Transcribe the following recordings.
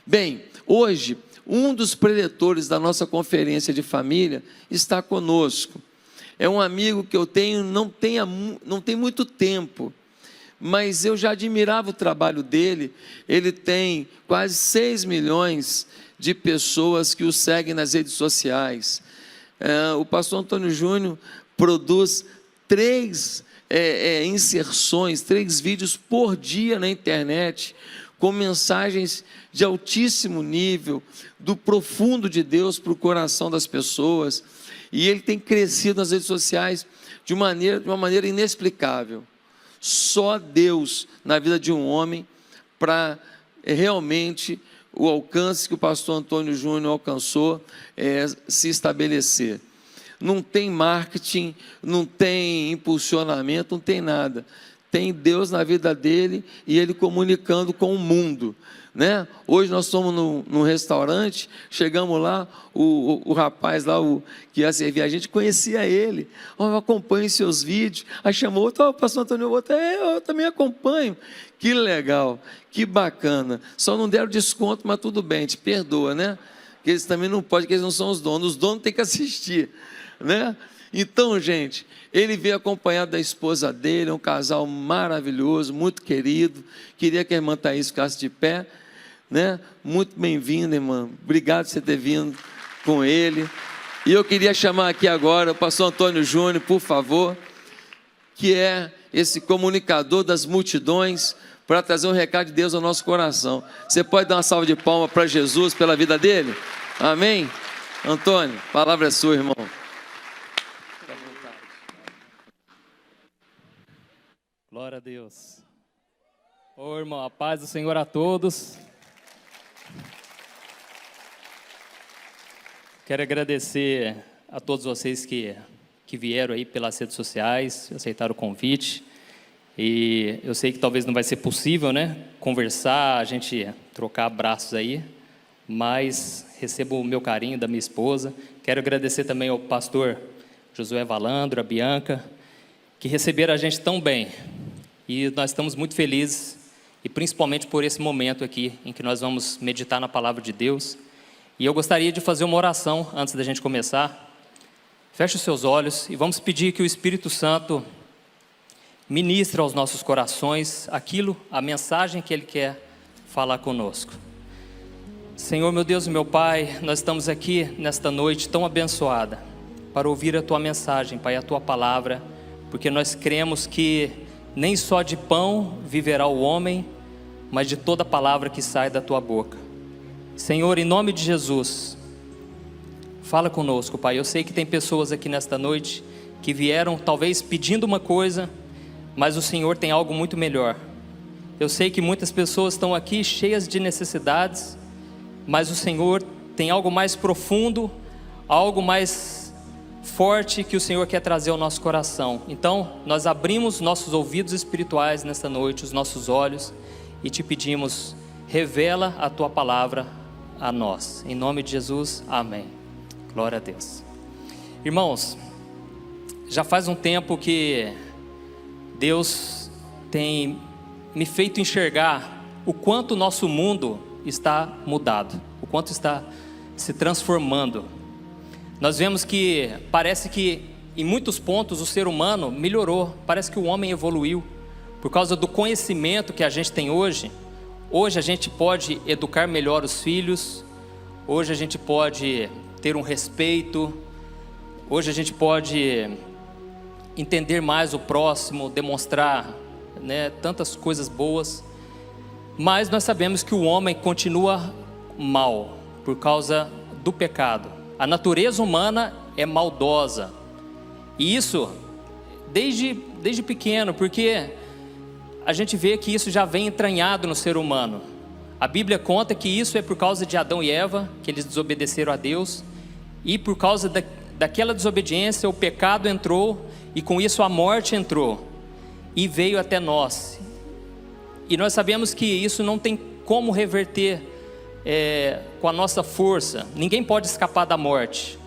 Bem, hoje, um dos preletores da nossa conferência de família está conosco. É um amigo que eu tenho, não tem muito tempo, mas eu já admirava o trabalho dele. Ele tem quase 6 milhões de pessoas que o seguem nas redes sociais. O pastor Antônio Júnior produz 3 inserções, 3 vídeos por dia na internet, com mensagens de altíssimo nível, do profundo de Deus para o coração das pessoas. E ele tem crescido nas redes sociais de uma maneira inexplicável. Só Deus na vida de um homem para realmente o alcance que o pastor Antônio Júnior alcançou se estabelecer. Não tem marketing, não tem impulsionamento, não tem nada. Tem Deus na vida dele e ele comunicando com o mundo, né? Hoje nós estamos num restaurante, chegamos lá, o rapaz lá que ia servir a gente, conhecia ele. Eu acompanho seus vídeos. Aí chamou outro, pastor Antônio, eu também acompanho. Que legal, que bacana. Só não deram desconto, mas tudo bem, te perdoa, né? Porque eles também não podem, porque eles não são os donos têm que assistir, né? Então, gente, ele veio acompanhado da esposa dele, um casal maravilhoso, muito querido. Queria que a irmã Thaís ficasse de pé, né? Muito bem-vinda, irmã. Obrigado por você ter vindo com ele. E eu queria chamar aqui agora o pastor Antônio Júnior, por favor, que é esse comunicador das multidões, para trazer um recado de Deus ao nosso coração. Você pode dar uma salva de palmas para Jesus pela vida dele? Amém? Antônio, a palavra é sua, irmão. Glória a Deus. Ô irmão, a paz do Senhor a todos. Quero agradecer a todos vocês que vieram aí pelas redes sociais, aceitaram o convite. E eu sei que talvez não vai ser possível, né, conversar, a gente trocar abraços aí, mas recebo o meu carinho da minha esposa. Quero agradecer também ao pastor Josué Valandro, a Bianca, que receberam a gente tão bem. E nós estamos muito felizes, e principalmente por esse momento aqui, em que nós vamos meditar na palavra de Deus. E eu gostaria de fazer uma oração antes da gente começar. Feche os seus olhos e vamos pedir que o Espírito Santo ministre aos nossos corações a mensagem que Ele quer falar conosco. Senhor, meu Deus e meu Pai, nós estamos aqui nesta noite tão abençoada para ouvir a Tua mensagem, Pai, a Tua palavra, porque nós cremos que nem só de pão viverá o homem, mas de toda palavra que sai da Tua boca. Senhor, em nome de Jesus, fala conosco, Pai. Eu sei que tem pessoas aqui nesta noite que vieram talvez pedindo uma coisa, mas o Senhor tem algo muito melhor. Eu sei que muitas pessoas estão aqui cheias de necessidades, mas o Senhor tem algo mais profundo, algo mais forte que o Senhor quer trazer ao nosso coração. Então, nós abrimos nossos ouvidos espirituais nesta noite, os nossos olhos, e te pedimos, revela a Tua palavra a nós. Em nome de Jesus, amém. Glória a Deus. Irmãos, já faz um tempo que Deus tem me feito enxergar o quanto o nosso mundo está mudado, o quanto está se transformando. Nós vemos que parece que em muitos pontos o ser humano melhorou, parece que o homem evoluiu. Por causa do conhecimento que a gente tem hoje a gente pode educar melhor os filhos, hoje a gente pode ter um respeito, hoje a gente pode entender mais o próximo, demonstrar, né, tantas coisas boas, mas nós sabemos que o homem continua mal por causa do pecado. A natureza humana é maldosa, e isso desde pequeno, porque a gente vê que isso já vem entranhado no ser humano. A Bíblia conta que isso é por causa de Adão e Eva, que eles desobedeceram a Deus, e por causa daquela desobediência o pecado entrou, e com isso a morte entrou e veio até nós. E nós sabemos que isso não tem como reverter com a nossa força. Ninguém pode escapar da morte,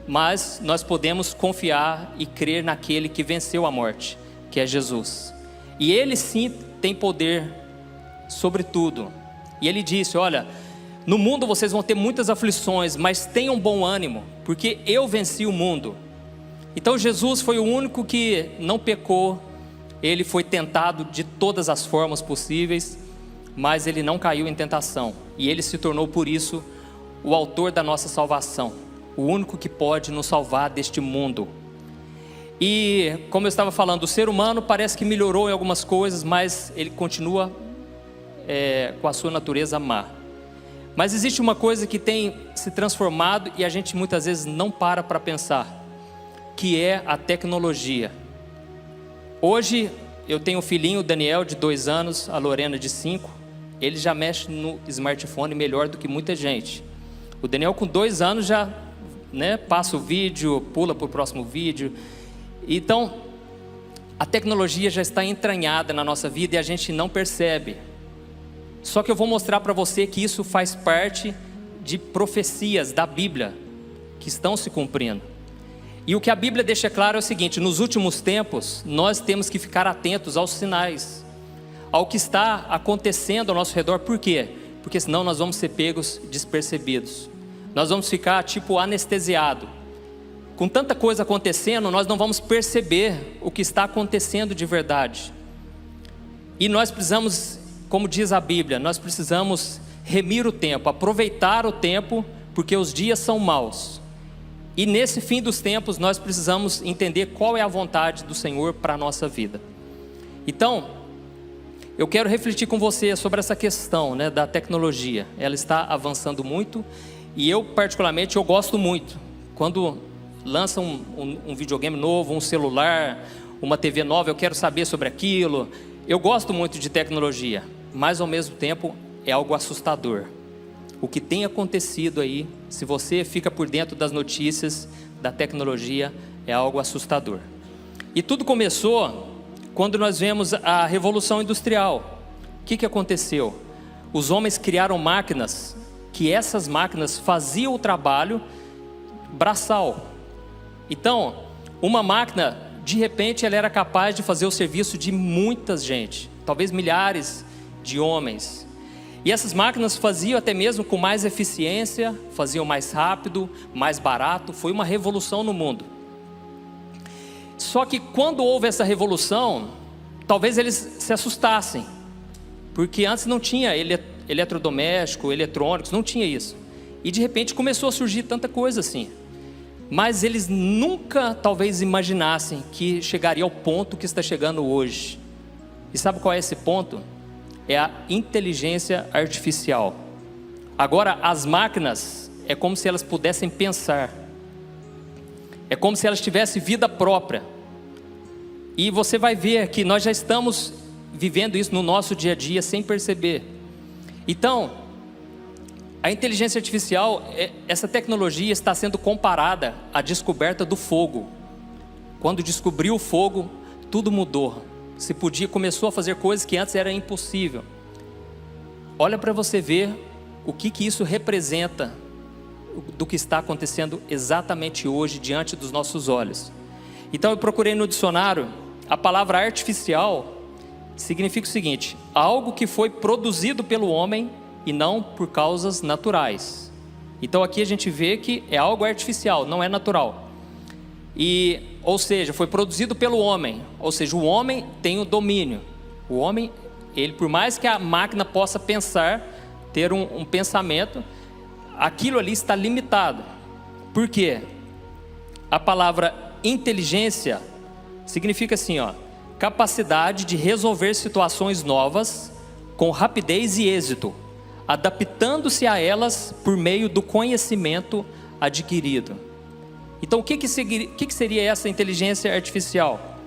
mas nós podemos confiar e crer naquele que venceu a morte, que é Jesus. E Ele sim tem poder sobre tudo. E Ele disse, olha, No mundo vocês vão ter muitas aflições, mas tenham bom ânimo, porque eu venci o mundo. Então Jesus foi o único que não pecou. Ele foi tentado de todas as formas possíveis, mas ele não caiu em tentação. E ele se tornou por isso o autor da nossa salvação, o único que pode nos salvar deste mundo. E como eu estava falando, o ser humano parece que melhorou em algumas coisas, mas ele continua com a sua natureza má. Mas existe uma coisa que tem se transformado e a gente muitas vezes não para pensar, que é a tecnologia. Hoje eu tenho um filhinho, o Daniel, de 2 anos, a Lorena, de 5. Ele já mexe no smartphone melhor do que muita gente. O Daniel, com 2 anos, já passa o vídeo, pula para o próximo vídeo. Então, a tecnologia já está entranhada na nossa vida e a gente não percebe. Só que eu vou mostrar para você que isso faz parte de profecias da Bíblia que estão se cumprindo. E o que a Bíblia deixa claro é o seguinte: nos últimos tempos, nós temos que ficar atentos aos sinais, ao que está acontecendo ao nosso redor. Por quê? Porque senão nós vamos ser pegos despercebidos. Nós vamos ficar anestesiados. Com tanta coisa acontecendo, nós não vamos perceber o que está acontecendo de verdade. E nós precisamos, como diz a Bíblia, nós precisamos remir o tempo, aproveitar o tempo, porque os dias são maus. E nesse fim dos tempos, nós precisamos entender qual é a vontade do Senhor para a nossa vida. Então, eu quero refletir com você sobre essa questão da tecnologia. Ela está avançando muito e eu particularmente eu gosto muito. Quando lançam um videogame novo, um celular, uma TV nova, eu quero saber sobre aquilo. Eu gosto muito de tecnologia, mas ao mesmo tempo é algo assustador. O que tem acontecido aí, se você fica por dentro das notícias da tecnologia, é algo assustador. E tudo começou quando nós vemos a Revolução Industrial. O que aconteceu? Os homens criaram máquinas, que essas máquinas faziam o trabalho braçal. Então, uma máquina, de repente, ela era capaz de fazer o serviço de muita gente, talvez milhares de homens. E essas máquinas faziam até mesmo com mais eficiência, faziam mais rápido, mais barato. Foi uma revolução no mundo. Só que quando houve essa revolução, talvez eles se assustassem, porque antes não tinha eletrodoméstico, eletrônicos, não tinha isso. E de repente começou a surgir tanta coisa assim. Mas eles nunca talvez imaginassem que chegaria ao ponto que está chegando hoje. E sabe qual é esse ponto? É a inteligência artificial. Agora as máquinas é como se elas pudessem pensar. É como se elas tivessem vida própria. E você vai ver que nós já estamos vivendo isso no nosso dia a dia sem perceber. Então, a inteligência artificial, essa tecnologia está sendo comparada à descoberta do fogo. Quando descobriu o fogo, tudo mudou. Começou a fazer coisas que antes era impossível. Olha para você ver o que isso representa do que está acontecendo exatamente hoje diante dos nossos olhos. Então eu procurei no dicionário, a palavra artificial significa o seguinte: algo que foi produzido pelo homem e não por causas naturais. Então aqui a gente vê que é algo artificial, não é natural. Ou seja, foi produzido pelo homem, ou seja, o homem tem o domínio. O homem, ele, por mais que a máquina possa pensar, ter um pensamento, aquilo ali está limitado. Por quê? A palavra inteligência significa assim, capacidade de resolver situações novas com rapidez e êxito, adaptando-se a elas por meio do conhecimento adquirido. Então, o que seria essa inteligência artificial?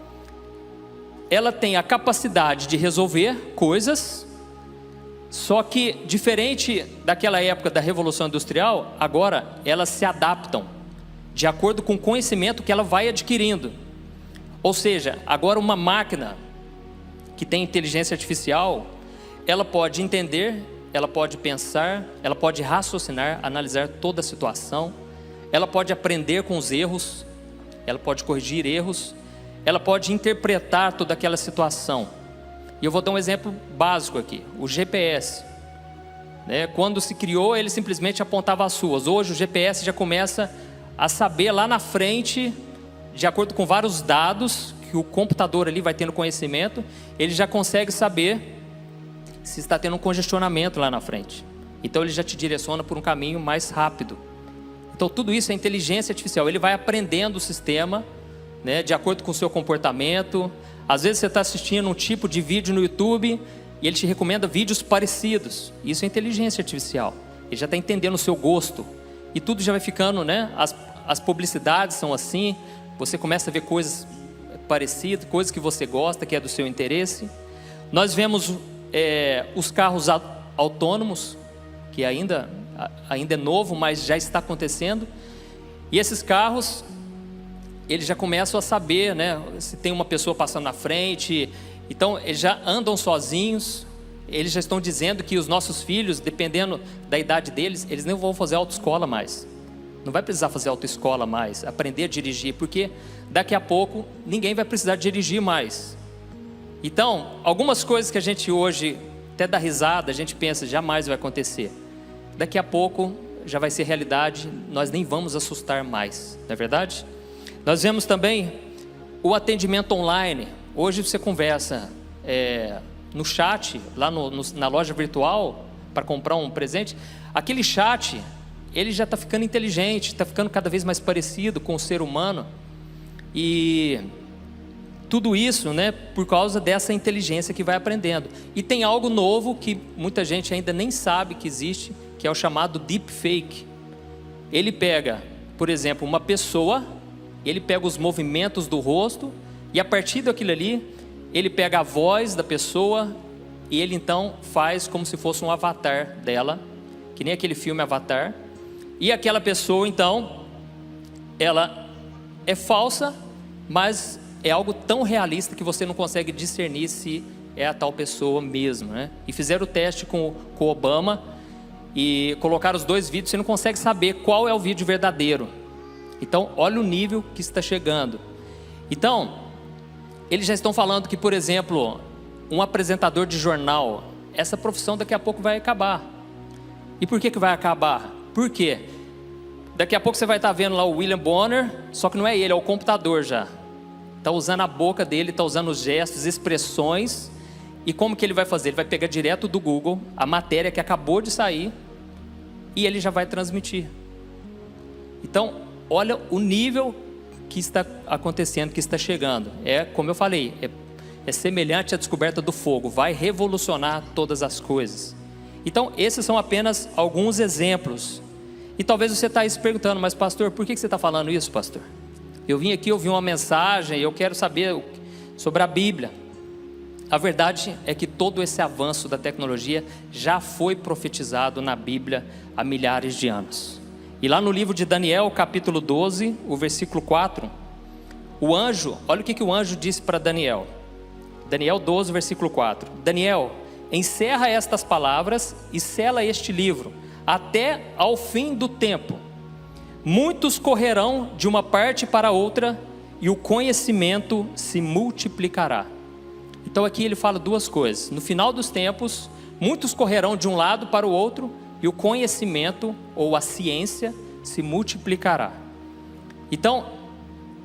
Ela tem a capacidade de resolver coisas, só que diferente daquela época da Revolução Industrial, agora elas se adaptam de acordo com o conhecimento que ela vai adquirindo. Ou seja, agora uma máquina que tem inteligência artificial, ela pode entender, ela pode pensar, ela pode raciocinar, analisar toda a situação. Ela pode aprender com os erros, ela pode corrigir erros, ela pode interpretar toda aquela situação. E eu vou dar um exemplo básico aqui, o GPS. né? Quando se criou, ele simplesmente apontava as suas. Hoje o GPS já começa a saber lá na frente, de acordo com vários dados que o computador ali vai tendo conhecimento, ele já consegue saber se está tendo um congestionamento lá na frente. Então ele já te direciona por um caminho mais rápido. Então tudo isso é inteligência artificial. Ele vai aprendendo o sistema, né, de acordo com o seu comportamento. Às vezes você está assistindo um tipo de vídeo no YouTube e ele te recomenda vídeos parecidos. Isso é inteligência artificial. Ele já está entendendo o seu gosto. E tudo já vai ficando, né? As publicidades são assim. Você começa a ver coisas parecidas, coisas que você gosta, que é do seu interesse. Nós vemos os carros autônomos, que ainda é novo, mas já está acontecendo. E esses carros, eles já começam a saber, né, se tem uma pessoa passando na frente. Então eles já andam sozinhos. Eles já estão dizendo que os nossos filhos, dependendo da idade deles, eles não vão fazer autoescola mais. Não vai precisar fazer autoescola mais, aprender a dirigir, porque daqui a pouco ninguém vai precisar dirigir mais. Então, algumas coisas que a gente hoje até dá risada, a gente pensa, jamais vai acontecer. Daqui a pouco já vai ser realidade, nós nem vamos assustar mais, não é verdade? Nós vemos também o atendimento online. Hoje você conversa no chat, lá na loja virtual, para comprar um presente. Aquele chat, ele já está ficando inteligente, está ficando cada vez mais parecido com o ser humano. E tudo isso, né, por causa dessa inteligência que vai aprendendo. E tem algo novo que muita gente ainda nem sabe que existe, que é o chamado deepfake. Ele pega, por exemplo, uma pessoa, ele pega os movimentos do rosto, e a partir daquilo ali, ele pega a voz da pessoa, e ele então faz como se fosse um avatar dela, que nem aquele filme Avatar. E aquela pessoa então, ela é falsa, mas é algo tão realista que você não consegue discernir se é a tal pessoa mesmo, né? E fizeram o teste com o Obama e colocaram os dois vídeos, você não consegue saber qual é o vídeo verdadeiro. Então, olha o nível que está chegando. Então, eles já estão falando que, por exemplo, um apresentador de jornal, essa profissão daqui a pouco vai acabar. E por que vai acabar? Por quê? Daqui a pouco você vai estar vendo lá o William Bonner, só que não é ele, é o computador já. Está usando a boca dele, está usando os gestos, expressões. E como que ele vai fazer? Ele vai pegar direto do Google a matéria que acabou de sair e ele já vai transmitir. Então, olha o nível que está acontecendo, que está chegando. É, como eu falei, é semelhante à descoberta do fogo, vai revolucionar todas as coisas. Então, esses são apenas alguns exemplos. E talvez você está aí se perguntando, mas pastor, por que você está falando isso, pastor? Eu vim aqui ouvir uma mensagem e eu quero saber sobre a Bíblia. A verdade é que todo esse avanço da tecnologia já foi profetizado na Bíblia há milhares de anos. E lá no livro de Daniel, capítulo 12, o versículo 4, o anjo, olha o que o anjo disse para Daniel. Daniel 12, versículo 4. Daniel, encerra estas palavras e sela este livro, até ao fim do tempo. Muitos correrão de uma parte para outra, e o conhecimento se multiplicará. Então aqui ele fala duas coisas. No final dos tempos, muitos correrão de um lado para o outro, e o conhecimento, ou a ciência, se multiplicará. Então,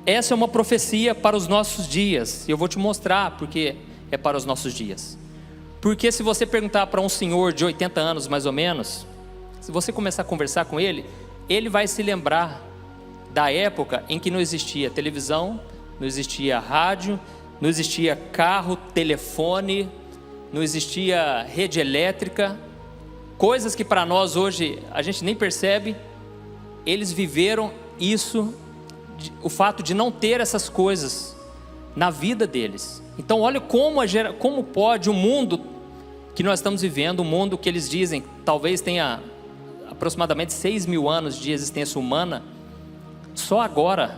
essa é uma profecia para os nossos dias. E eu vou te mostrar porque é para os nossos dias. Porque se você perguntar para um senhor de 80 anos mais ou menos, se você começar a conversar com ele, ele vai se lembrar da época em que não existia televisão, não existia rádio, não existia carro, telefone, não existia rede elétrica, coisas que para nós hoje a gente nem percebe. Eles viveram isso, o fato de não ter essas coisas na vida deles. Então olha como pode o mundo que nós estamos vivendo, um mundo que eles dizem talvez tenha aproximadamente 6.000 anos de existência humana, só agora,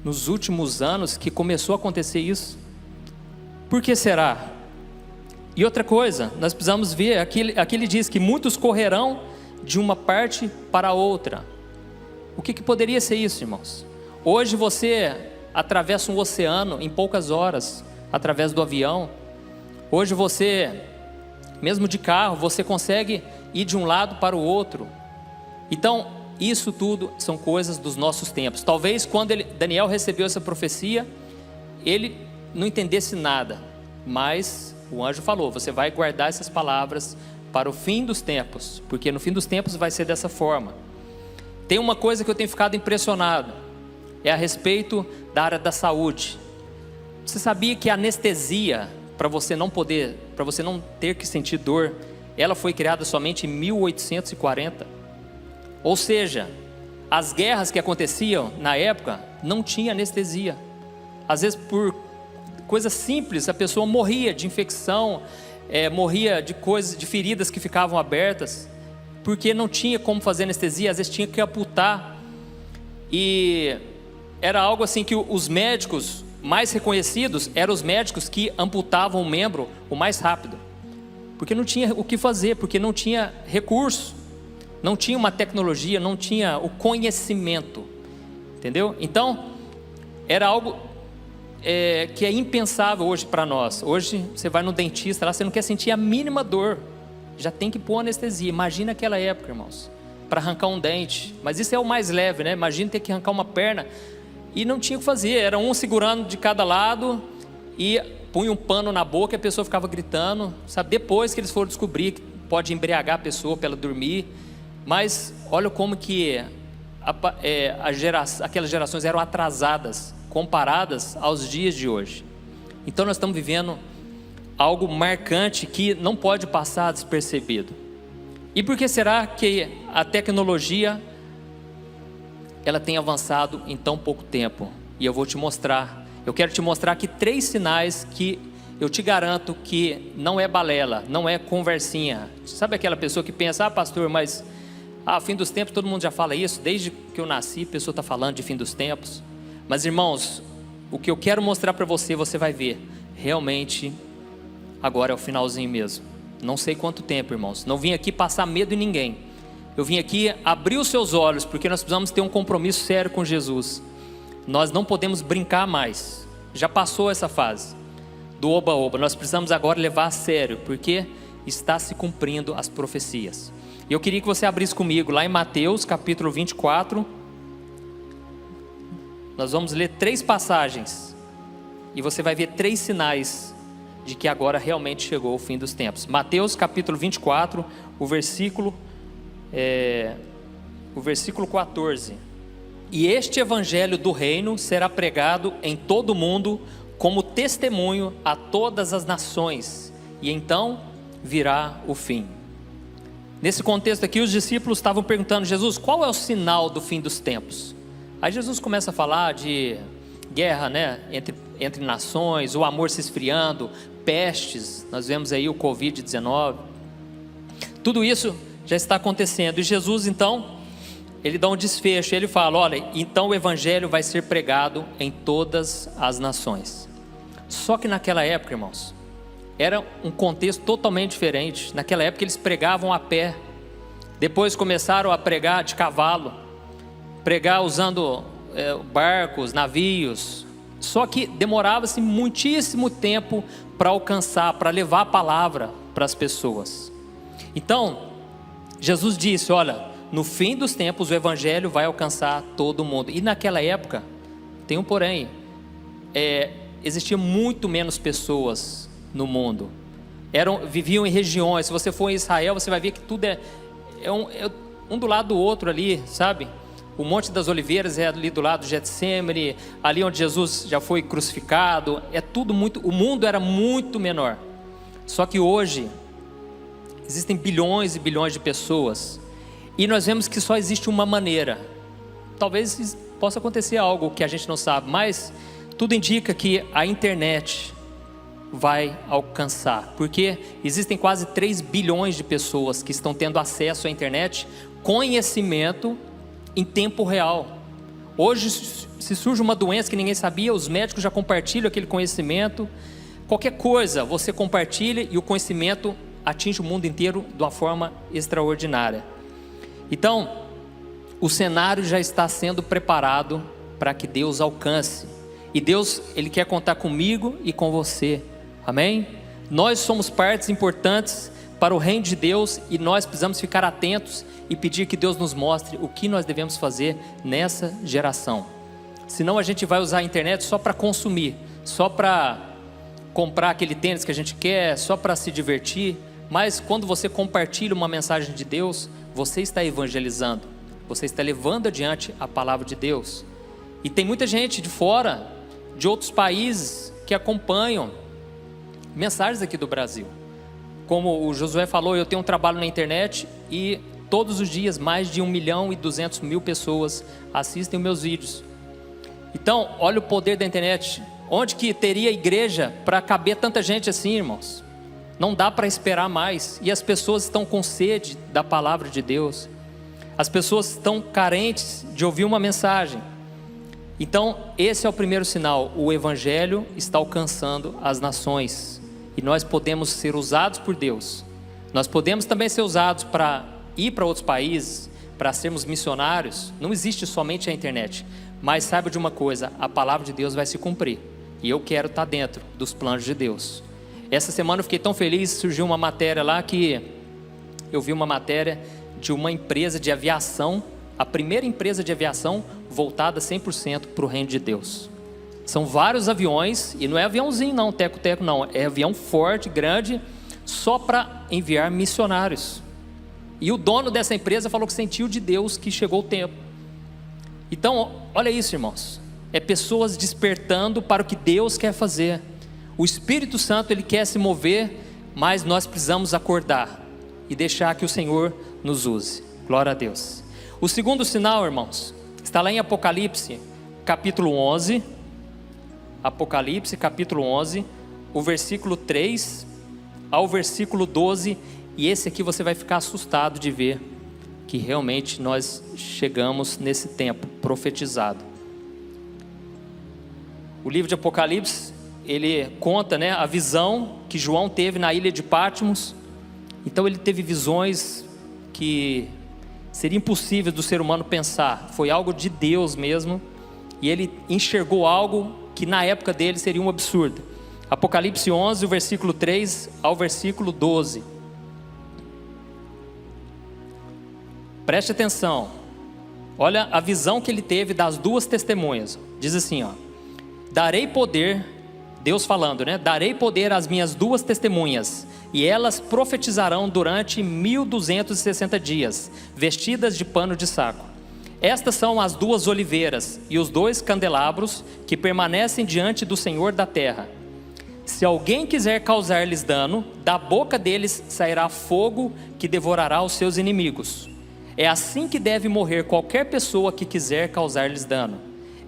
nos últimos anos, que começou a acontecer isso. Por que será? E outra coisa, nós precisamos ver, aqui ele diz que muitos correrão de uma parte para a outra. O que poderia ser isso, irmãos? Hoje você atravessa um oceano em poucas horas, através do avião. Hoje você, mesmo de carro, você consegue ir de um lado para o outro. Então, isso tudo são coisas dos nossos tempos. Talvez quando Daniel recebeu essa profecia, ele não entendesse nada, mas o anjo falou: você vai guardar essas palavras para o fim dos tempos, porque no fim dos tempos vai ser dessa forma. Tem uma coisa que eu tenho ficado impressionado, é a respeito da área da saúde. Você sabia que a anestesia, para você não ter que sentir dor, ela foi criada somente em 1840? Ou seja, as guerras que aconteciam na época não tinha anestesia. Às vezes por coisas simples a pessoa morria de infecção, morria de coisas, de feridas que ficavam abertas, porque não tinha como fazer anestesia. Às vezes tinha que amputar, e era algo assim que os médicos mais reconhecidos eram os médicos que amputavam o membro o mais rápido, porque não tinha o que fazer, porque não tinha recurso, não tinha uma tecnologia, não tinha o conhecimento, entendeu? Então era algo que é impensável hoje para nós. Hoje você vai no dentista lá, você não quer sentir a mínima dor, já tem que pôr anestesia. Imagina aquela época, irmãos, para arrancar um dente. Mas isso é o mais leve, né? Imagina ter que arrancar uma perna, e não tinha o que fazer, era um segurando de cada lado e punha um pano na boca e a pessoa ficava gritando, sabe? Depois que eles foram descobrir que pode embriagar a pessoa para ela dormir. Mas olha como que aquelas gerações eram atrasadas comparadas aos dias de hoje. Então nós estamos vivendo algo marcante que não pode passar despercebido. E por que será que a tecnologia ela tem avançado em tão pouco tempo? E eu vou te mostrar. Eu quero te mostrar aqui 3 sinais que eu te garanto que não é balela, não é conversinha. Sabe aquela pessoa que pensa: pastor, mas fim dos tempos, todo mundo já fala isso, desde que eu nasci a pessoa está falando de fim dos tempos. Mas irmãos, o que eu quero mostrar para você, você vai ver, realmente agora é o finalzinho mesmo. Não sei quanto tempo, irmãos, não vim aqui passar medo em ninguém, eu vim aqui abrir os seus olhos, porque nós precisamos ter um compromisso sério com Jesus. Nós não podemos brincar mais, já passou essa fase do oba-oba, nós precisamos agora levar a sério, porque está se cumprindo as profecias. E eu queria que você abrisse comigo lá em Mateus capítulo 24, nós vamos ler 3 passagens, e você vai ver 3 sinais de que agora realmente chegou o fim dos tempos. Mateus capítulo 24, o versículo 14. E este evangelho do reino será pregado em todo o mundo como testemunho a todas as nações, e então virá o fim. Nesse contexto aqui, os discípulos estavam perguntando: Jesus, qual é o sinal do fim dos tempos? Aí Jesus começa a falar de guerra, né, entre nações, o amor se esfriando, pestes, nós vemos aí o Covid-19, tudo isso já está acontecendo. E Jesus então, ele dá um desfecho, ele fala: olha, então o evangelho vai ser pregado em todas as nações. Só que naquela época, irmãos, era um contexto totalmente diferente. Naquela época eles pregavam a pé, depois começaram a pregar de cavalo, pregar usando barcos, navios. Só que demorava-se muitíssimo tempo para alcançar, para levar a palavra para as pessoas. Então Jesus disse: olha, no fim dos tempos o evangelho vai alcançar todo mundo. E naquela época, tem um porém, existia muito menos pessoas no mundo, viviam em regiões. Se você for em Israel, você vai ver que tudo é um do lado do outro ali, sabe? O Monte das Oliveiras é ali do lado do Getsêmani, ali onde Jesus já foi crucificado. O mundo era muito menor. Só que hoje existem bilhões e bilhões de pessoas, e nós vemos que só existe uma maneira. Talvez possa acontecer algo que a gente não sabe, mas tudo indica que a internet vai alcançar, porque existem quase 3 bilhões de pessoas que estão tendo acesso à internet, conhecimento em tempo real. Hoje, se surge uma doença que ninguém sabia, os médicos já compartilham aquele conhecimento. Qualquer coisa você compartilha e o conhecimento atinge o mundo inteiro de uma forma extraordinária. Então, o cenário já está sendo preparado para que Deus alcance. E Deus, Ele quer contar comigo e com você. Amém? Nós somos partes importantes para o reino de Deus e nós precisamos ficar atentos e pedir que Deus nos mostre o que nós devemos fazer nessa geração. Senão a gente vai usar a internet só para consumir, só para comprar aquele tênis que a gente quer, só para se divertir. Mas quando você compartilha uma mensagem de Deus, você está evangelizando, você está levando adiante a palavra de Deus. E tem muita gente de fora, de outros países, que acompanham mensagens aqui do Brasil. Como o Josué falou, eu tenho um trabalho na internet e todos os dias mais de 1.200.000 pessoas assistem os meus vídeos. Então, olha o poder da internet. Onde que teria igreja para caber tanta gente assim, irmãos? Não dá para esperar mais. E as pessoas estão com sede da palavra de Deus. As pessoas estão carentes de ouvir uma mensagem. Então, esse é o primeiro sinal. O evangelho está alcançando as nações. E nós podemos ser usados por Deus. Nós podemos também ser usados para ir para outros países, para sermos missionários. Não existe somente a internet. Mas saiba de uma coisa, a palavra de Deus vai se cumprir. E eu quero estar dentro dos planos de Deus. Essa semana eu fiquei tão feliz, surgiu uma matéria lá que eu vi uma matéria de uma empresa de aviação, a primeira empresa de aviação voltada 100% para o reino de Deus. São vários aviões, e não é aviãozinho não, teco-teco não, é avião forte, grande, só para enviar missionários. E o dono dessa empresa falou que sentiu de Deus que chegou o tempo. Então, olha isso, irmãos, é pessoas despertando para o que Deus quer fazer. O Espírito Santo, Ele quer se mover, mas nós precisamos acordar e deixar que o Senhor nos use. Glória a Deus. O segundo sinal, irmãos, está lá em Apocalipse, capítulo 11. Apocalipse, capítulo 11, o versículo 3 ao versículo 12. E esse aqui você vai ficar assustado de ver que realmente nós chegamos nesse tempo profetizado. O livro de Apocalipse, ele conta, né, a visão que João teve na ilha de Patmos. Então ele teve visões que seria impossível do ser humano pensar. Foi algo de Deus mesmo. E ele enxergou algo que na época dele seria um absurdo. Apocalipse 11, o versículo 3 ao versículo 12. Preste atenção. Olha a visão que ele teve das duas testemunhas. Diz assim, ó: darei poder, Deus falando, né? Darei poder às minhas duas testemunhas, e elas profetizarão durante 1260 dias, vestidas de pano de saco. Estas são as duas oliveiras e os dois candelabros que permanecem diante do Senhor da terra. Se alguém quiser causar-lhes dano, da boca deles sairá fogo que devorará os seus inimigos. É assim que deve morrer qualquer pessoa que quiser causar-lhes dano.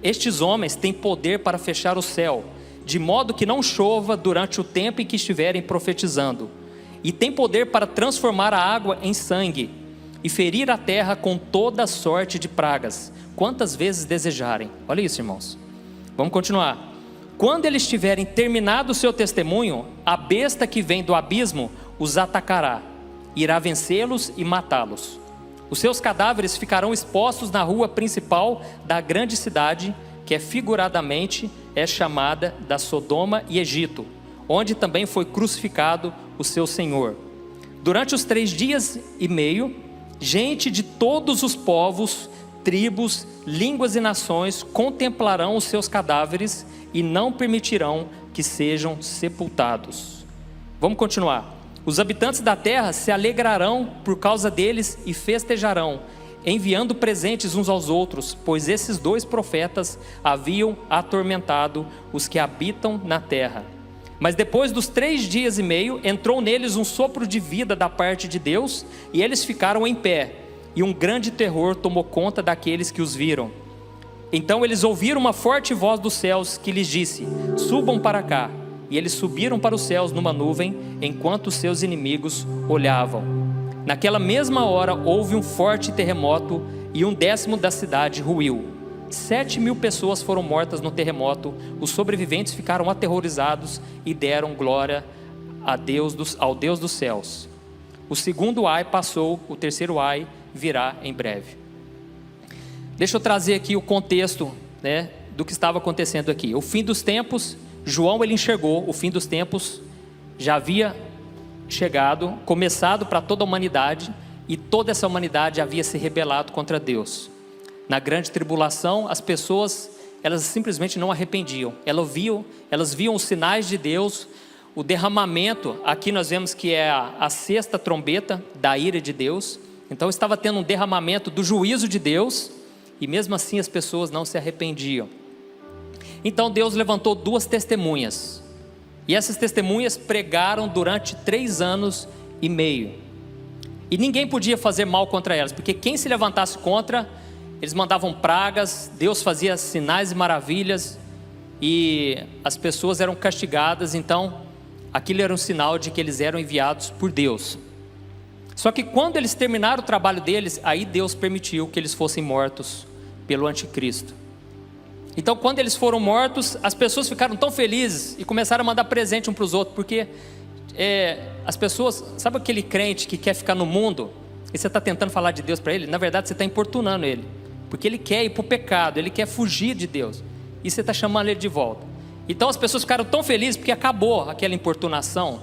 Estes homens têm poder para fechar o céu, de modo que não chova durante o tempo em que estiverem profetizando. E têm poder para transformar a água em sangue e ferir a terra com toda sorte de pragas, quantas vezes desejarem. Olha isso, irmãos. Vamos continuar. Quando eles tiverem terminado o seu testemunho, a besta que vem do abismo os atacará, irá vencê-los e matá-los. Os seus cadáveres ficarão expostos na rua principal da grande cidade, que figuradamente é chamada da Sodoma e Egito, onde também foi crucificado o seu Senhor. Durante os 3 dias e meio, gente de todos os povos, tribos, línguas e nações contemplarão os seus cadáveres e não permitirão que sejam sepultados. Vamos continuar. Os habitantes da terra se alegrarão por causa deles e festejarão, enviando presentes uns aos outros, pois esses 2 profetas haviam atormentado os que habitam na terra. Mas depois dos 3 dias e meio, entrou neles um sopro de vida da parte de Deus, e eles ficaram em pé, e um grande terror tomou conta daqueles que os viram. Então eles ouviram uma forte voz dos céus que lhes disse: subam para cá. E eles subiram para os céus numa nuvem, enquanto os seus inimigos olhavam. Naquela mesma hora houve um forte terremoto, e 1/10 da cidade ruiu. 7.000 pessoas foram mortas no terremoto. Os sobreviventes ficaram aterrorizados e deram glória ao Deus dos céus. O segundo ai passou, o terceiro ai virá em breve. Deixa eu trazer aqui o contexto, né, do que estava acontecendo aqui. O fim dos tempos, João ele enxergou o fim dos tempos, já havia chegado, começado para toda a humanidade, e toda essa humanidade havia se rebelado contra Deus. Na grande tribulação, as pessoas, elas simplesmente não arrependiam. Elas viam os sinais de Deus, o derramamento. Aqui nós vemos que é a sexta trombeta da ira de Deus. Então estava tendo um derramamento do juízo de Deus, e mesmo assim as pessoas não se arrependiam. Então Deus levantou 2 testemunhas, e essas testemunhas pregaram durante 3 anos e meio, e ninguém podia fazer mal contra elas, porque quem se levantasse contra, eles mandavam pragas, Deus fazia sinais e maravilhas, e as pessoas eram castigadas. Então aquilo era um sinal de que eles eram enviados por Deus. Só que quando eles terminaram o trabalho deles, aí Deus permitiu que eles fossem mortos pelo anticristo. Então quando eles foram mortos, as pessoas ficaram tão felizes e começaram a mandar presente um para os outros, porque as pessoas, sabe aquele crente que quer ficar no mundo, e você está tentando falar de Deus para ele? Na verdade você está importunando ele, porque ele quer ir para o pecado, ele quer fugir de Deus, e você está chamando ele de volta. Então as pessoas ficaram tão felizes porque acabou aquela importunação.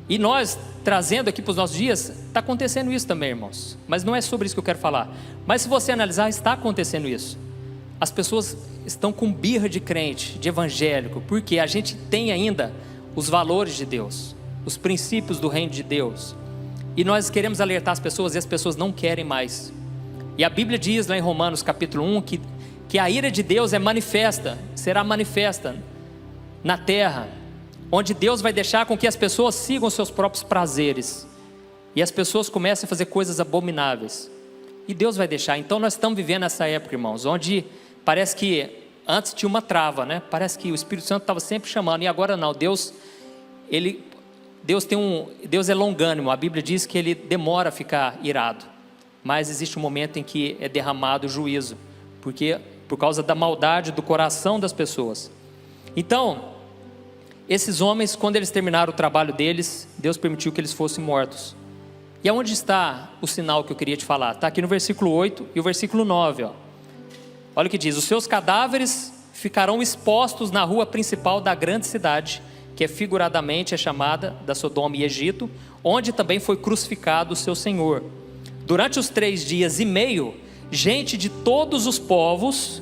E nós, trazendo aqui para os nossos dias, está acontecendo isso também, irmãos. Mas não é sobre isso que eu quero falar. Mas se você analisar, está acontecendo isso. As pessoas estão com birra de crente, de evangélico, porque a gente tem ainda os valores de Deus, os princípios do reino de Deus. E nós queremos alertar as pessoas, e as pessoas não querem mais. E a Bíblia diz lá em Romanos capítulo 1, que a ira de Deus será manifesta na terra, onde Deus vai deixar com que as pessoas sigam seus próprios prazeres, e as pessoas comecem a fazer coisas abomináveis, e Deus vai deixar. Então nós estamos vivendo essa época, irmãos, onde parece que antes tinha uma trava, né? Parece que o Espírito Santo estava sempre chamando, e agora não. Deus é longânimo. A Bíblia diz que ele demora a ficar irado, mas existe um momento em que é derramado o juízo, por causa da maldade do coração das pessoas. Então esses homens, quando eles terminaram o trabalho deles, Deus permitiu que eles fossem mortos. E aonde está o sinal que eu queria te falar? Está aqui no versículo 8 e o versículo 9, ó. Olha o que diz: os seus cadáveres ficarão expostos na rua principal da grande cidade, que figuradamente é chamada da Sodoma e Egito, onde também foi crucificado o seu Senhor. Durante os 3 dias e meio, gente de todos os povos,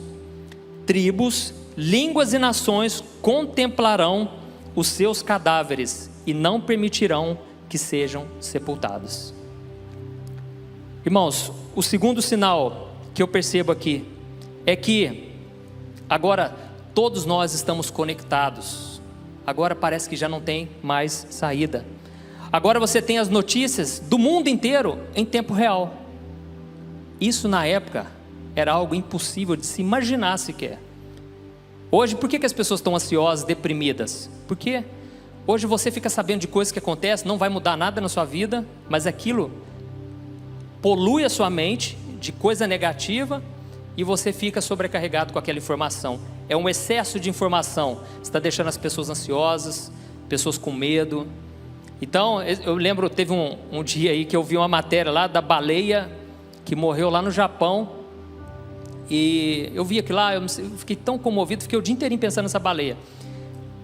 tribos, línguas e nações contemplarão os seus cadáveres e não permitirão que sejam sepultados. Irmãos, o segundo sinal que eu percebo aqui é que agora todos nós estamos conectados. Agora parece que já não tem mais saída. Agora você tem as notícias do mundo inteiro em tempo real. Isso na época era algo impossível de se imaginar sequer. Hoje, por que as pessoas estão ansiosas, deprimidas? Porque hoje você fica sabendo de coisas que acontecem, não vai mudar nada na sua vida, mas aquilo polui a sua mente de coisa negativa, e você fica sobrecarregado com aquela informação. É um excesso de informação, está deixando as pessoas ansiosas, pessoas com medo. Então eu lembro, teve um dia aí que eu vi uma matéria lá da baleia que morreu lá no Japão, e eu vi aquilo lá, eu fiquei tão comovido, fiquei o dia inteirinho pensando nessa baleia.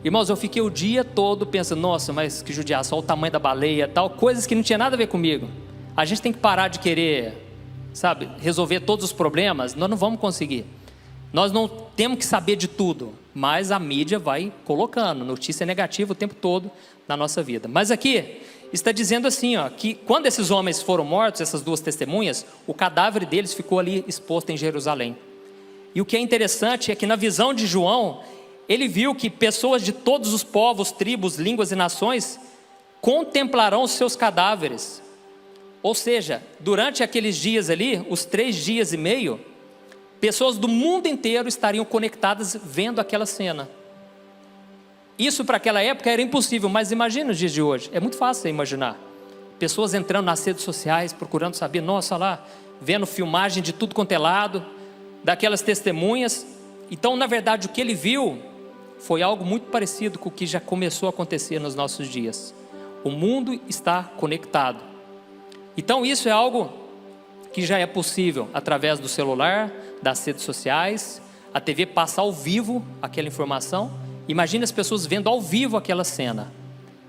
Irmãos, eu fiquei o dia todo pensando, nossa, mas que judiação, olha o tamanho da baleia, tal, coisas que não tinha nada a ver comigo. A gente tem que parar de querer, sabe, resolver todos os problemas. Nós não vamos conseguir. Nós não temos que saber de tudo, mas a mídia vai colocando notícia negativa o tempo todo na nossa vida. Mas aqui está dizendo assim, ó, que quando esses homens foram mortos, essas 2 testemunhas, o cadáver deles ficou ali exposto em Jerusalém. E o que é interessante é que na visão de João, ele viu que pessoas de todos os povos, tribos, línguas e nações contemplarão os seus cadáveres. Ou seja, durante aqueles dias ali, os 3 dias e meio, pessoas do mundo inteiro estariam conectadas vendo aquela cena. Isso para aquela época era impossível, mas imagina os dias de hoje, é muito fácil você imaginar. Pessoas entrando nas redes sociais, procurando saber, nossa lá, vendo filmagem de tudo quanto é lado, daquelas testemunhas. Então na verdade o que ele viu foi algo muito parecido com o que já começou a acontecer nos nossos dias. O mundo está conectado. Então isso é algo que já é possível através do celular, das redes sociais, a TV passa ao vivo aquela informação. Imagine as pessoas vendo ao vivo aquela cena.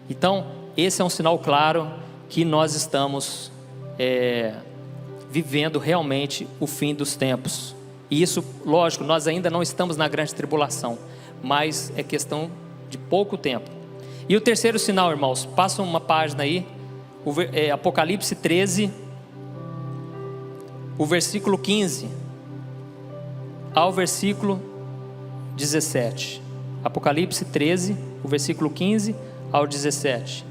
Então esse é um sinal claro que nós estamos vivendo realmente o fim dos tempos. E isso, lógico, nós ainda não estamos na grande tribulação, mas é questão de pouco tempo. E o terceiro sinal, irmãos, passa uma página aí, Apocalipse 13, o versículo 15 ao versículo 17. Apocalipse 13, o versículo 15 ao 17.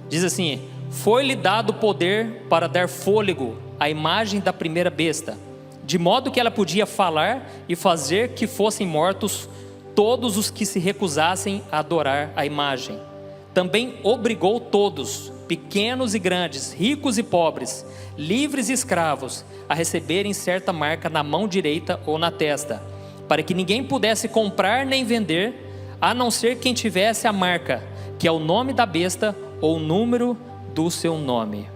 Diz assim: foi-lhe dado poder para dar fôlego à imagem da primeira besta, de modo que ela podia falar e fazer que fossem mortos todos os que se recusassem a adorar a imagem. Também obrigou todos, pequenos e grandes, ricos e pobres, livres e escravos, a receberem certa marca na mão direita ou na testa, para que ninguém pudesse comprar nem vender, a não ser quem tivesse a marca, que é o nome da besta ou o número do seu nome.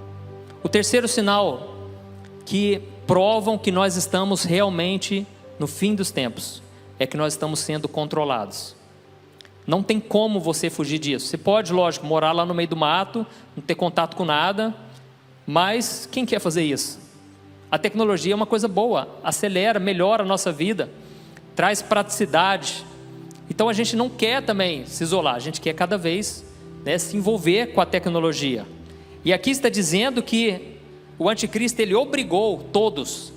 O terceiro sinal que provam que nós estamos realmente no fim dos tempos é que nós estamos sendo controlados. Não tem como você fugir disso. Você pode, lógico, morar lá no meio do mato, não ter contato com nada, mas quem quer fazer isso? A tecnologia é uma coisa boa, acelera, melhora a nossa vida, traz praticidade. Então a gente não quer também se isolar, a gente quer cada vez, se envolver com a tecnologia. E aqui está dizendo que o anticristo, ele obrigou todos,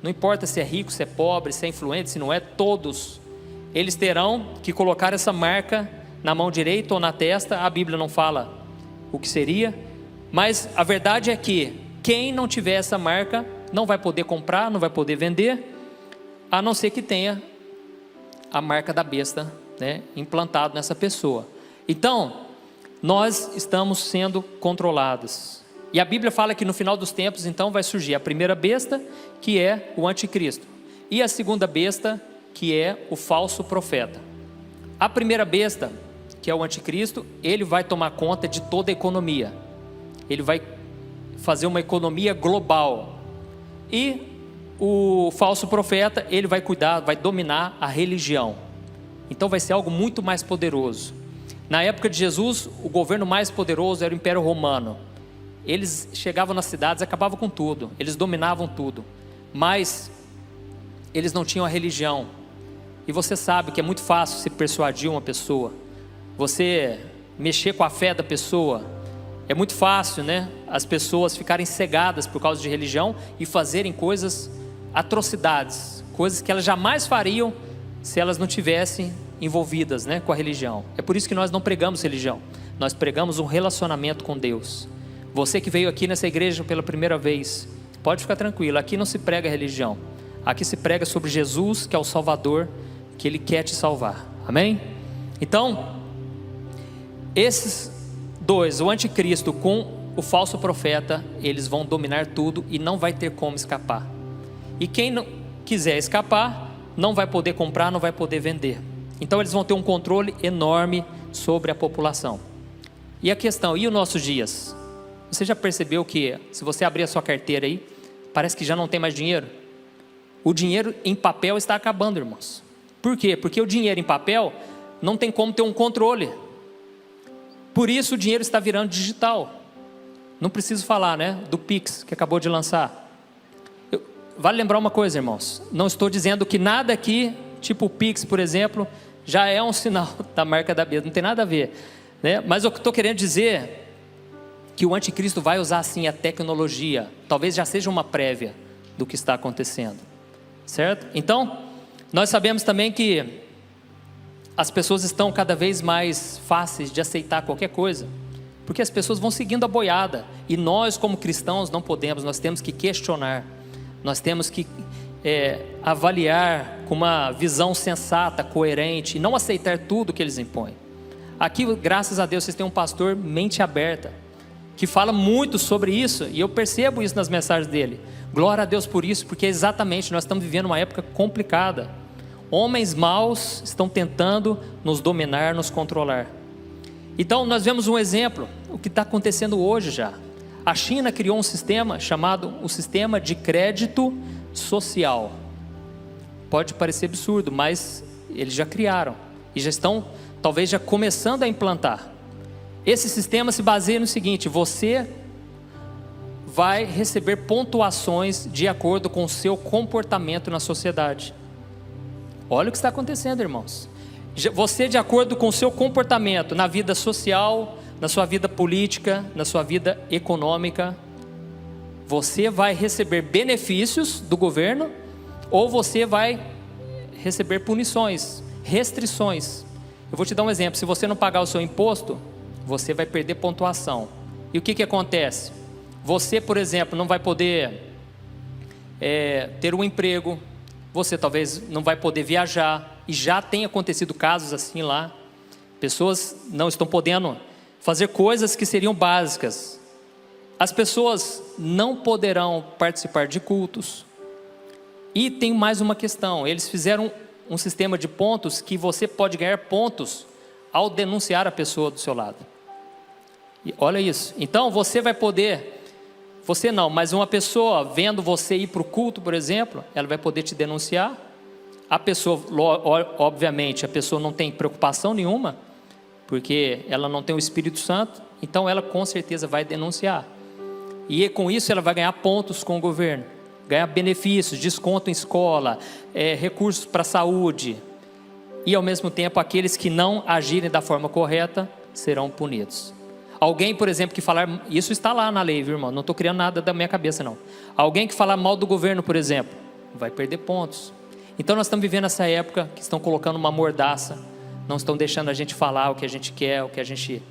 não importa se é rico, se é pobre, se é influente, se não é, todos, eles terão que colocar essa marca na mão direita ou na testa. A Bíblia não fala o que seria, mas a verdade é que quem não tiver essa marca não vai poder comprar, não vai poder vender, a não ser que tenha a marca da besta, implantado nessa pessoa. Então, nós estamos sendo controlados. E a Bíblia fala que no final dos tempos, então, vai surgir a primeira besta, que é o anticristo, e a segunda besta, que é o falso profeta. A primeira besta, que é o anticristo, ele vai tomar conta de toda a economia. Ele vai fazer uma economia global. E o falso profeta, ele vai cuidar, vai dominar a religião. Então vai ser algo muito mais poderoso. Na época de Jesus, o governo mais poderoso era o Império Romano. Eles chegavam nas cidades, acabavam com tudo, eles dominavam tudo, mas eles não tinham a religião. E você sabe que é muito fácil se persuadir uma pessoa, você mexer com a fé da pessoa. É muito fácil, as pessoas ficarem cegadas por causa de religião e fazerem coisas, atrocidades, coisas que elas jamais fariam se elas não tivessem envolvidas, com a religião. É por isso que nós não pregamos religião, nós pregamos um relacionamento com Deus. Você que veio aqui nessa igreja pela primeira vez, pode ficar tranquilo, aqui não se prega religião, aqui se prega sobre Jesus, que é o Salvador, que Ele quer te salvar, amém? Então, esses dois, o anticristo com o falso profeta, eles vão dominar tudo e não vai ter como escapar. E quem não quiser escapar, não vai poder comprar, não vai poder vender. Então eles vão ter um controle enorme sobre a população. E a questão, e os nossos dias? Você já percebeu que se você abrir a sua carteira aí, parece que já não tem mais dinheiro? O dinheiro em papel está acabando, irmãos. Por quê? Porque o dinheiro em papel não tem como ter um controle. Por isso o dinheiro está virando digital. Não preciso falar, do Pix que acabou de lançar. Vale lembrar uma coisa, irmãos, não estou dizendo que nada aqui, tipo o Pix, por exemplo, já é um sinal da marca da besta, não tem nada a ver, Mas eu estou querendo dizer que o anticristo vai usar sim a tecnologia, talvez já seja uma prévia do que está acontecendo, certo? Então, nós sabemos também que as pessoas estão cada vez mais fáceis de aceitar qualquer coisa, porque as pessoas vão seguindo a boiada, e nós como cristãos não podemos, nós temos que questionar, nós temos que avaliar com uma visão sensata, coerente, e não aceitar tudo que eles impõem. Aqui, graças a Deus, vocês têm um pastor mente aberta, que fala muito sobre isso, e eu percebo isso nas mensagens dele. Glória a Deus por isso, porque exatamente nós estamos vivendo uma época complicada. Homens maus estão tentando nos dominar, nos controlar. Então nós vemos um exemplo, o que está acontecendo hoje já. A China criou um sistema chamado o sistema de crédito social. Pode parecer absurdo, mas eles já criaram e já estão talvez já começando a implantar. Esse sistema se baseia no seguinte: você vai receber pontuações de acordo com o seu comportamento na sociedade. Olha o que está acontecendo, irmãos. Você, de acordo com o seu comportamento na vida social, na sua vida política, na sua vida econômica, você vai receber benefícios do governo ou você vai receber punições, restrições. Eu vou te dar um exemplo: se você não pagar o seu imposto, você vai perder pontuação. E o que acontece? Você, por exemplo, não vai poder ter um emprego, você talvez não vai poder viajar, e já tem acontecido casos assim lá. Pessoas não estão podendo fazer coisas que seriam básicas. As pessoas não poderão participar de cultos. E tem mais uma questão: eles fizeram um sistema de pontos que você pode ganhar pontos ao denunciar a pessoa do seu lado. E olha isso. Então você vai poder, você não, mas uma pessoa vendo você ir para o culto, por exemplo, ela vai poder te denunciar. A pessoa, obviamente, a pessoa não tem preocupação nenhuma, porque ela não tem o Espírito Santo, então ela com certeza vai denunciar. E com isso ela vai ganhar pontos com o governo, ganhar benefícios, desconto em escola, recursos para a saúde. E ao mesmo tempo, aqueles que não agirem da forma correta serão punidos. Alguém, por exemplo, que falar, isso está lá na lei, viu, irmão? Não estou criando nada da minha cabeça, não. Alguém que falar mal do governo, por exemplo, vai perder pontos. Então nós estamos vivendo essa época que estão colocando uma mordaça, não estão deixando a gente falar o que a gente quer, o que a gente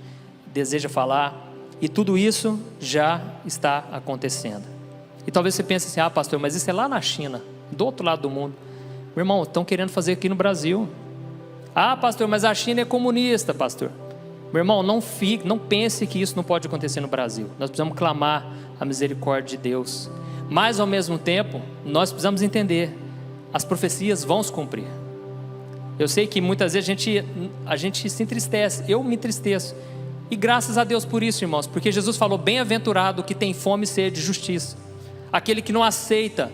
deseja falar, e tudo isso já está acontecendo. E talvez você pense assim: ah, pastor, mas isso é lá na China, do outro lado do mundo. Meu irmão, estão querendo fazer aqui no Brasil. Ah, pastor, mas a China é comunista, pastor. Meu irmão, não pense que isso não pode acontecer no Brasil. Nós precisamos clamar a misericórdia de Deus, mas ao mesmo tempo nós precisamos entender: as profecias vão se cumprir. Eu sei que muitas vezes a gente se entristece, eu me entristeço, e graças a Deus por isso, irmãos, porque Jesus falou: bem-aventurado que tem fome e sede de justiça. Aquele que não aceita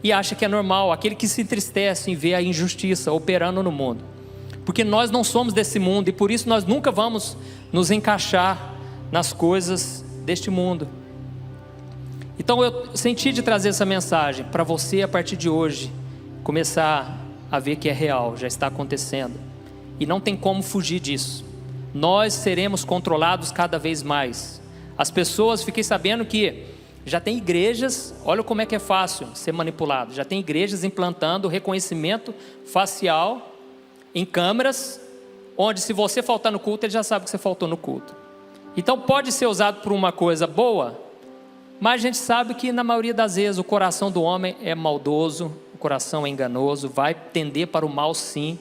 e acha que é normal, aquele que se entristece em ver a injustiça operando no mundo, porque nós não somos desse mundo, e por isso nós nunca vamos nos encaixar nas coisas deste mundo. Então eu senti de trazer essa mensagem para você a partir de hoje, começar a ver que é real, já está acontecendo, e não tem como fugir disso. Nós seremos controlados cada vez mais. As pessoas, fiquei sabendo que já tem igrejas, olha como é que é fácil ser manipulado, já tem igrejas implantando reconhecimento facial em câmeras, onde se você faltar no culto, ele já sabe que você faltou no culto. Então pode ser usado por uma coisa boa, mas a gente sabe que na maioria das vezes o coração do homem é maldoso, o coração é enganoso, vai tender para o mal sim,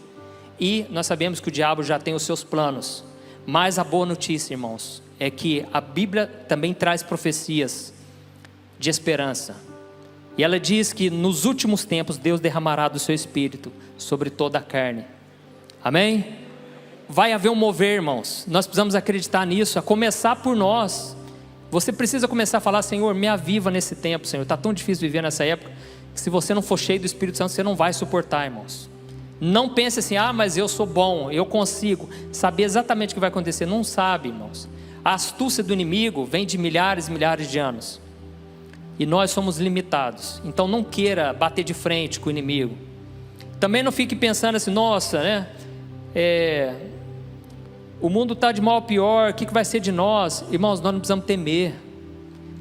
e nós sabemos que o diabo já tem os seus planos. Mas a boa notícia, irmãos, é que a Bíblia também traz profecias de esperança, e ela diz que nos últimos tempos Deus derramará do seu Espírito sobre toda a carne. Amém? Vai haver um mover, irmãos, nós precisamos acreditar nisso, a começar por nós. Você precisa começar a falar: Senhor, me aviva nesse tempo, Senhor. Está tão difícil viver nessa época, que se você não for cheio do Espírito Santo, você não vai suportar, irmãos. Não pense assim: ah, mas eu sou bom, eu consigo saber exatamente o que vai acontecer. Não sabe, irmãos. A astúcia do inimigo vem de milhares e milhares de anos, e nós somos limitados. Então não queira bater de frente com o inimigo. Também não fique pensando assim: nossa, né? O mundo está de mal a pior, o que vai ser de nós? Irmãos, nós não precisamos temer.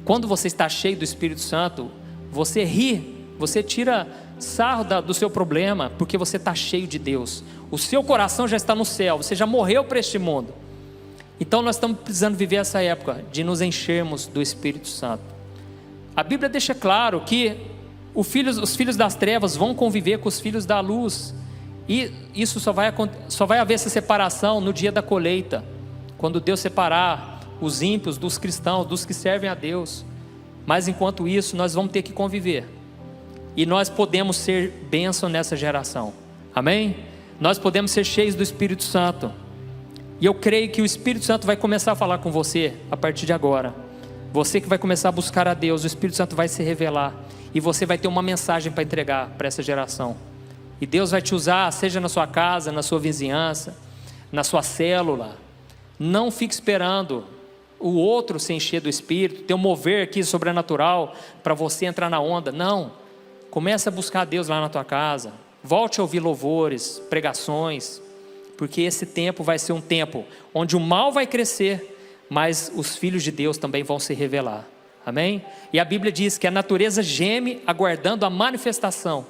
Quando você está cheio do Espírito Santo, você ri, você tira sarro do seu problema, porque você está cheio de Deus. O seu coração já está no céu, você já morreu para este mundo. Então nós estamos precisando viver essa época de nos enchermos do Espírito Santo. A Bíblia deixa claro que os filhos das trevas vão conviver com os filhos da luz, e isso só vai haver essa separação no dia da colheita, quando Deus separar os ímpios dos cristãos, dos que servem a Deus. Mas enquanto isso nós vamos ter que conviver, e nós podemos ser bênção nessa geração. Amém? Nós podemos ser cheios do Espírito Santo, e eu creio que o Espírito Santo vai começar a falar com você a partir de agora. Você que vai começar a buscar a Deus, o Espírito Santo vai se revelar, e você vai ter uma mensagem para entregar para essa geração. E Deus vai te usar, seja na sua casa, na sua vizinhança, na sua célula, Não fique esperando o outro se encher do Espírito, ter um mover aqui sobrenatural para você entrar na onda. Não, comece a buscar Deus lá na tua casa, volte a ouvir louvores, pregações, porque esse tempo vai ser um tempo onde o mal vai crescer, mas os filhos de Deus também vão se revelar, amém? E a Bíblia diz que a natureza geme aguardando a manifestação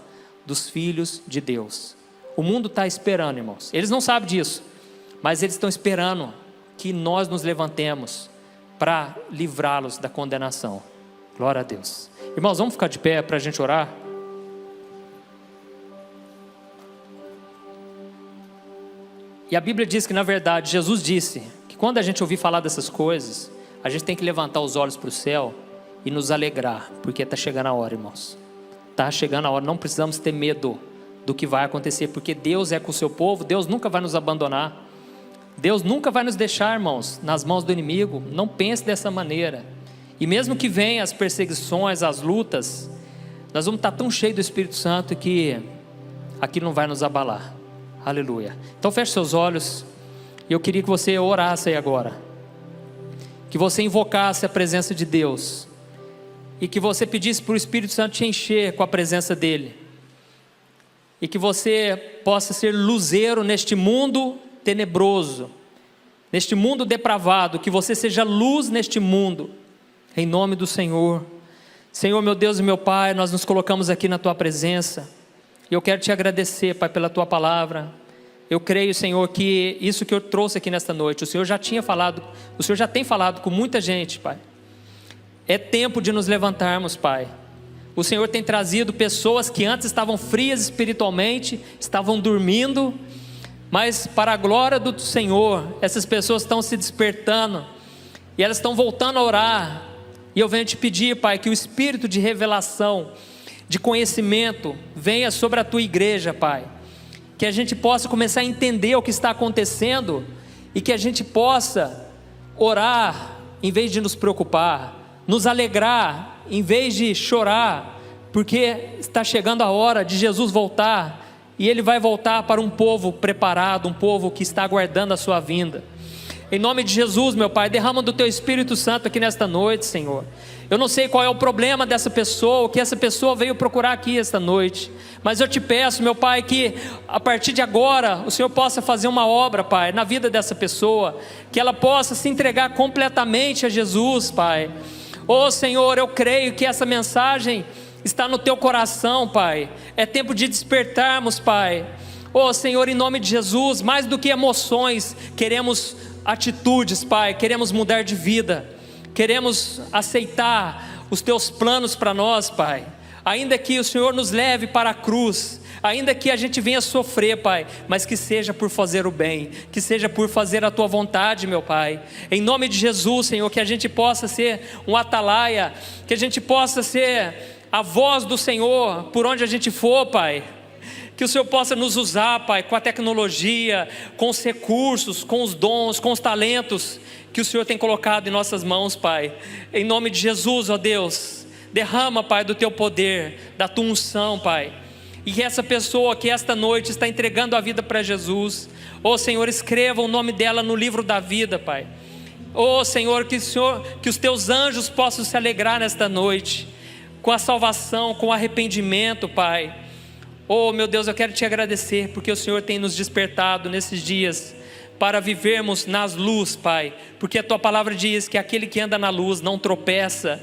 dos filhos de Deus. O mundo está esperando, irmãos, eles não sabem disso, mas eles estão esperando que nós nos levantemos para livrá-los da condenação. Glória a Deus. Irmãos, vamos ficar de pé para a gente orar? E a Bíblia diz que, na verdade, Jesus disse que quando a gente ouvir falar dessas coisas, a gente tem que levantar os olhos para o céu e nos alegrar, porque está chegando a hora, irmãos. Está chegando a hora, não precisamos ter medo do que vai acontecer, porque Deus é com o seu povo, Deus nunca vai nos abandonar. Deus nunca vai nos deixar, irmãos, nas mãos do inimigo. Não pense dessa maneira. E mesmo que venham as perseguições, as lutas, nós vamos estar tão cheios do Espírito Santo que aquilo não vai nos abalar. Aleluia. Então feche seus olhos. E eu queria que você orasse aí agora, que você invocasse a presença de Deus, e que você pedisse para o Espírito Santo te encher com a presença dEle, e que você possa ser luzeiro neste mundo tenebroso, neste mundo depravado, que você seja luz neste mundo, em nome do Senhor. Senhor, meu Deus e meu Pai, nós nos colocamos aqui na Tua presença, e eu quero Te agradecer, Pai, pela Tua palavra. Eu creio, Senhor, que isso que eu trouxe aqui nesta noite, o Senhor já tinha falado, o Senhor já tem falado com muita gente, Pai. É tempo de nos levantarmos, Pai. O Senhor tem trazido pessoas que antes estavam frias espiritualmente, estavam dormindo, mas para a glória do Senhor, essas pessoas estão se despertando, e elas estão voltando a orar. E eu venho te pedir, Pai, que o espírito de revelação, de conhecimento, venha sobre a Tua igreja, Pai. Que a gente possa começar a entender o que está acontecendo, e que a gente possa orar, em vez de nos preocupar, nos alegrar, em vez de chorar, porque está chegando a hora de Jesus voltar, e Ele vai voltar para um povo preparado, um povo que está aguardando a sua vinda. Em nome de Jesus, meu Pai, derrama do Teu Espírito Santo aqui nesta noite, Senhor. Eu não sei qual é o problema dessa pessoa, o que essa pessoa veio procurar aqui esta noite, mas eu Te peço, meu Pai, que a partir de agora o Senhor possa fazer uma obra, Pai, na vida dessa pessoa, que ela possa se entregar completamente a Jesus, Pai. Oh Senhor, eu creio que essa mensagem está no Teu coração, Pai. É tempo de despertarmos, Pai. Oh Senhor, em nome de Jesus, mais do que emoções, queremos atitudes, Pai. Queremos mudar de vida, queremos aceitar os Teus planos para nós, Pai. Ainda que o Senhor nos leve para a cruz, ainda que a gente venha sofrer, Pai, mas que seja por fazer o bem, que seja por fazer a Tua vontade, meu Pai. Em nome de Jesus, Senhor, que a gente possa ser um atalaia, que a gente possa ser a voz do Senhor por onde a gente for, Pai. Que o Senhor possa nos usar, Pai, com a tecnologia, com os recursos, com os dons, com os talentos que o Senhor tem colocado em nossas mãos, Pai. Em nome de Jesus, ó Deus, derrama, Pai, do Teu poder, da Tua unção, Pai. E que essa pessoa que esta noite está entregando a vida para Jesus, ó Senhor, escreva o nome dela no livro da vida, Pai. Ó Senhor, que os Teus anjos possam se alegrar nesta noite, com a salvação, com o arrependimento, Pai. Oh meu Deus, eu quero Te agradecer, porque o Senhor tem nos despertado nesses dias, para vivermos nas luz, Pai, porque a Tua palavra diz que aquele que anda na luz não tropeça,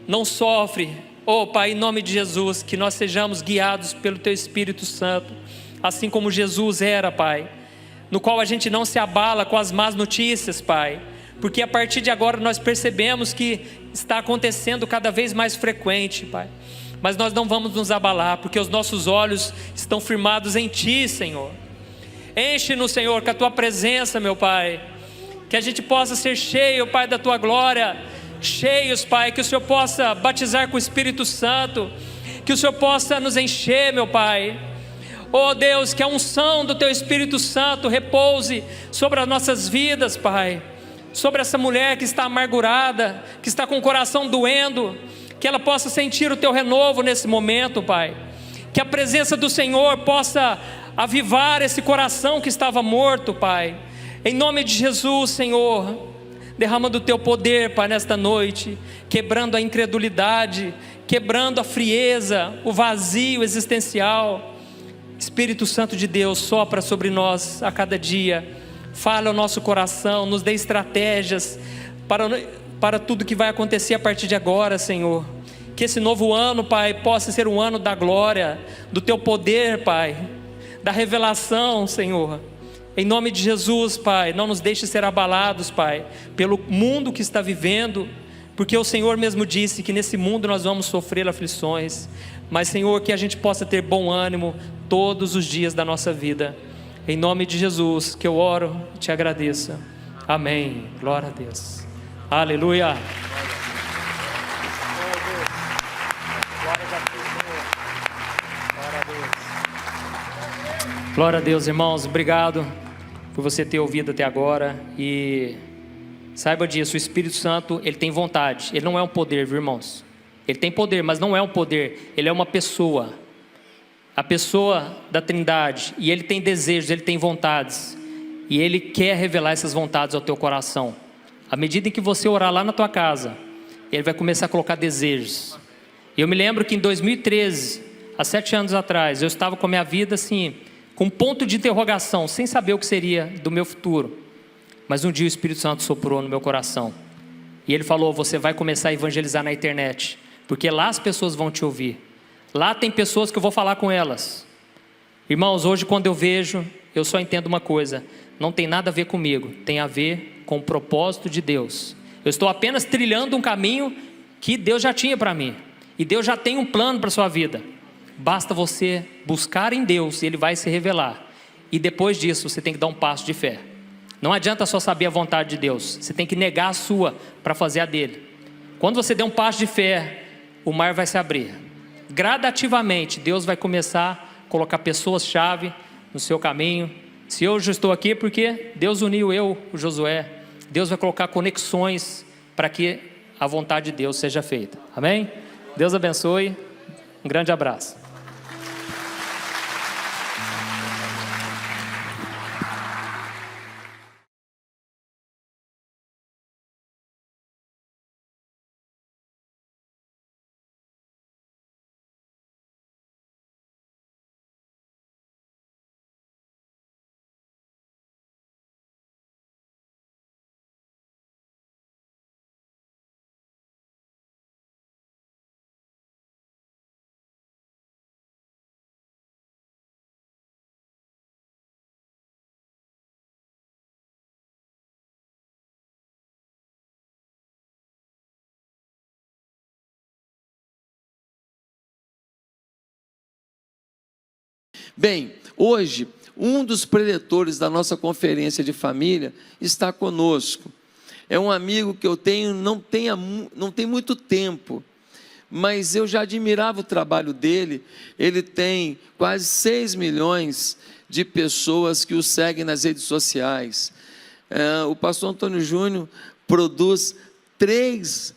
não sofre. Oh Pai, em nome de Jesus, que nós sejamos guiados pelo Teu Espírito Santo, assim como Jesus era, Pai, no qual a gente não se abala com as más notícias, Pai, porque a partir de agora nós percebemos que está acontecendo cada vez mais frequente, Pai, mas nós não vamos nos abalar, porque os nossos olhos estão firmados em Ti, Senhor. Enche-nos, Senhor, com a Tua presença, meu Pai, que a gente possa ser cheio, Pai, da Tua glória, cheios, Pai, que o Senhor possa batizar com o Espírito Santo, que o Senhor possa nos encher, meu Pai. Oh Deus, que a unção do Teu Espírito Santo repouse sobre as nossas vidas, Pai, sobre essa mulher que está amargurada, que está com o coração doendo, que ela possa sentir o Teu renovo nesse momento, Pai, que a presença do Senhor possa avivar esse coração que estava morto, Pai. Em nome de Jesus, Senhor, derrama do teu poder, Pai, nesta noite, quebrando a incredulidade, quebrando a frieza, o vazio existencial. Espírito Santo de Deus, sopra sobre nós a cada dia, fala ao nosso coração, nos dê estratégias para tudo que vai acontecer a partir de agora, Senhor. Que esse novo ano, Pai, possa ser um ano da glória, do teu poder, Pai, da revelação, Senhor. Em nome de Jesus, Pai, não nos deixe ser abalados, Pai, pelo mundo que está vivendo, porque o Senhor mesmo disse que nesse mundo nós vamos sofrer aflições, mas, Senhor, que a gente possa ter bom ânimo todos os dias da nossa vida. Em nome de Jesus, que eu oro e te agradeço. Amém. Glória a Deus. Aleluia. Glória a Deus, irmãos. Obrigado por você ter ouvido até agora. E saiba disso, o Espírito Santo, ele tem vontade. Ele não é um poder, viu, irmãos? Ele tem poder, mas não é um poder. Ele é uma pessoa. A pessoa da Trindade. E ele tem desejos, ele tem vontades. E ele quer revelar essas vontades ao teu coração. À medida em que você orar lá na tua casa, ele vai começar a colocar desejos. E eu me lembro que em 2013, há 7 anos atrás, eu estava com a minha vida assim, com um ponto de interrogação, sem saber o que seria do meu futuro. Mas um dia o Espírito Santo soprou no meu coração. E ele falou: você vai começar a evangelizar na internet, porque lá as pessoas vão te ouvir. Lá tem pessoas que eu vou falar com elas. Irmãos, hoje quando eu vejo, eu só entendo uma coisa: não tem nada a ver comigo, tem a ver com o propósito de Deus. Eu estou apenas trilhando um caminho que Deus já tinha para mim. E Deus já tem um plano para a sua vida. Basta você buscar em Deus e Ele vai se revelar. E depois disso você tem que dar um passo de fé. Não adianta só saber a vontade de Deus, você tem que negar a sua para fazer a dele. Quando você der um passo de fé, o mar vai se abrir. Gradativamente Deus vai começar a colocar pessoas-chave no seu caminho. Se eu já estou aqui, porque Deus uniu eu, o Josué. Deus vai colocar conexões para que a vontade de Deus seja feita. Amém? Deus abençoe. Um grande abraço. Bem, hoje, um dos preletores da nossa conferência de família está conosco. É um amigo que eu tenho, não tem muito tempo, mas eu já admirava o trabalho dele. Ele tem quase 6 milhões de pessoas que o seguem nas redes sociais. O pastor Antônio Júnior produz 3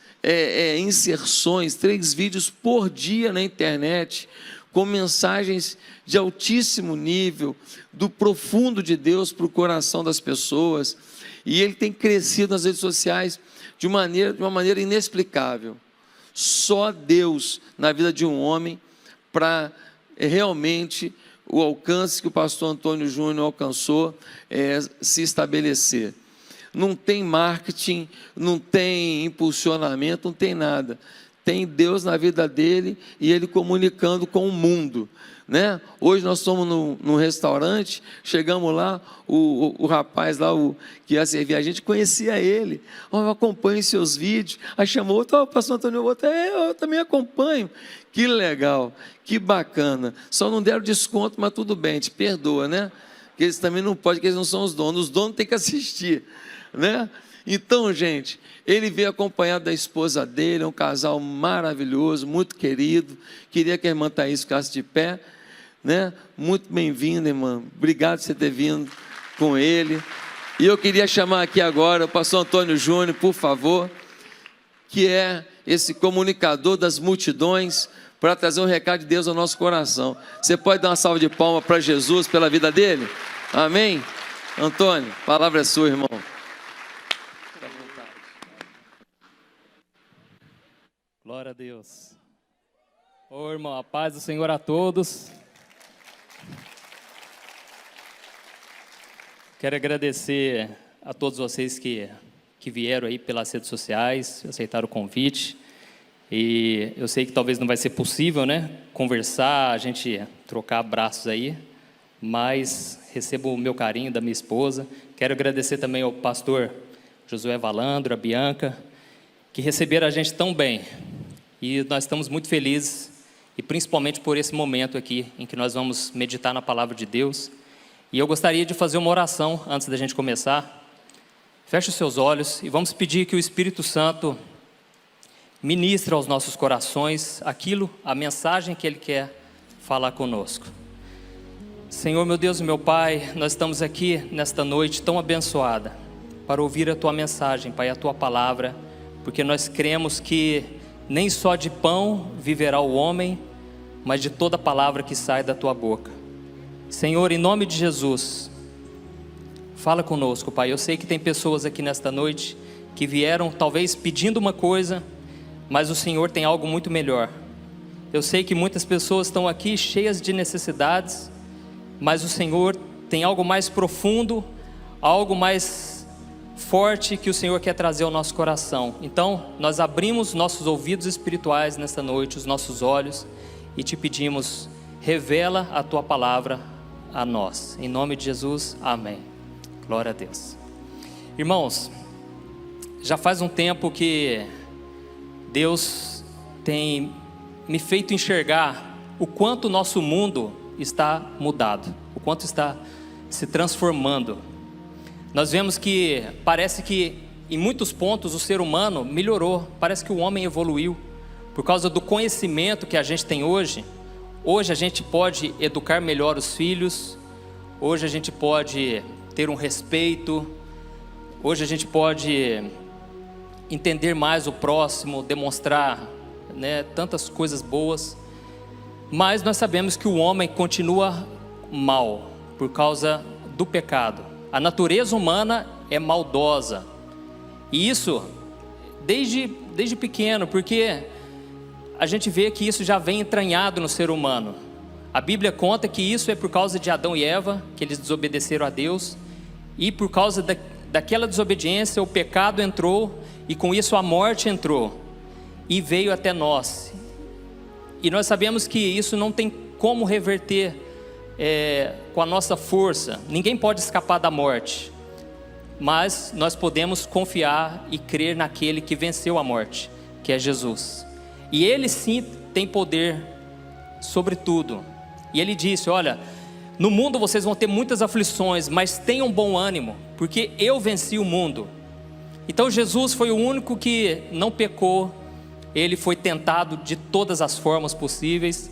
inserções, 3 vídeos por dia na internet, com mensagens de altíssimo nível, do profundo de Deus para o coração das pessoas. E ele tem crescido nas redes sociais de uma maneira inexplicável. Só Deus na vida de um homem para realmente o alcance que o pastor Antônio Júnior alcançou se estabelecer. Não tem marketing, não tem impulsionamento, não tem nada. Tem Deus na vida dele e ele comunicando com o mundo, né? Hoje nós estamos num restaurante, chegamos lá, o rapaz lá que ia servir a gente, conhecia ele. Eu acompanho seus vídeos. Aí chamou outro: pastor Antônio, eu também acompanho. Que legal, que bacana. Só não deram desconto, mas tudo bem, te perdoa, né? Porque eles também não podem, porque eles não são os donos têm que assistir, né? Então, gente, ele veio acompanhado da esposa dele, é um casal maravilhoso, muito querido. Queria que a irmã Thaís ficasse de pé, né? Muito bem-vinda, irmã. Obrigado por você ter vindo com ele. E eu queria chamar aqui agora o pastor Antônio Júnior, por favor, que é esse comunicador das multidões, para trazer um recado de Deus ao nosso coração. Você pode dar uma salva de palmas para Jesus pela vida dele? Amém? Antônio, a palavra é sua, irmão. Glória a Deus. Ô irmão, a paz do Senhor a todos. Quero agradecer a todos vocês que vieram aí pelas redes sociais, aceitaram o convite. E eu sei que talvez não vai ser possível, né, conversar, a gente trocar abraços aí, mas recebo o meu carinho da minha esposa. Quero agradecer também ao pastor Josué Valandro, a Bianca, que receberam a gente tão bem. E nós estamos muito felizes, e principalmente por esse momento aqui, em que nós vamos meditar na palavra de Deus. E eu gostaria de fazer uma oração antes da gente começar. Feche os seus olhos e vamos pedir que o Espírito Santo ministre aos nossos corações a mensagem que Ele quer falar conosco. Senhor, meu Deus e meu Pai, nós estamos aqui nesta noite tão abençoada para ouvir a Tua mensagem, Pai, a Tua palavra, porque nós cremos que nem só de pão viverá o homem, mas de toda palavra que sai da Tua boca. Senhor, em nome de Jesus, fala conosco, Pai. Eu sei que tem pessoas aqui nesta noite que vieram talvez pedindo uma coisa, mas o Senhor tem algo muito melhor. Eu sei que muitas pessoas estão aqui cheias de necessidades, mas o Senhor tem algo mais profundo, algo mais forte que o Senhor quer trazer ao nosso coração. Então, nós abrimos nossos ouvidos espirituais nesta noite, os nossos olhos, e te pedimos, revela a Tua palavra a nós. Em nome de Jesus, amém. Glória a Deus. Irmãos, já faz um tempo que Deus tem me feito enxergar o quanto o nosso mundo está mudado, o quanto está se transformando. Nós vemos que parece que em muitos pontos o ser humano melhorou, parece que o homem evoluiu. Por causa do conhecimento que a gente tem hoje a gente pode educar melhor os filhos, hoje a gente pode ter um respeito, hoje a gente pode entender mais o próximo, demonstrar, né, tantas coisas boas, mas nós sabemos que o homem continua mal por causa do pecado. A natureza humana é maldosa, e isso desde pequeno, porque a gente vê que isso já vem entranhado no ser humano. A Bíblia conta que isso é por causa de Adão e Eva, que eles desobedeceram a Deus, e por causa daquela desobediência o pecado entrou, e com isso a morte entrou e veio até nós. E nós sabemos que isso não tem como reverter com a nossa força. Ninguém pode escapar da morte, mas nós podemos confiar e crer naquele que venceu a morte, que é Jesus. E Ele sim tem poder sobre tudo. E Ele disse, olha, no mundo vocês vão ter muitas aflições, mas tenham bom ânimo, porque eu venci o mundo. Então Jesus foi o único que não pecou. Ele foi tentado de todas as formas possíveis,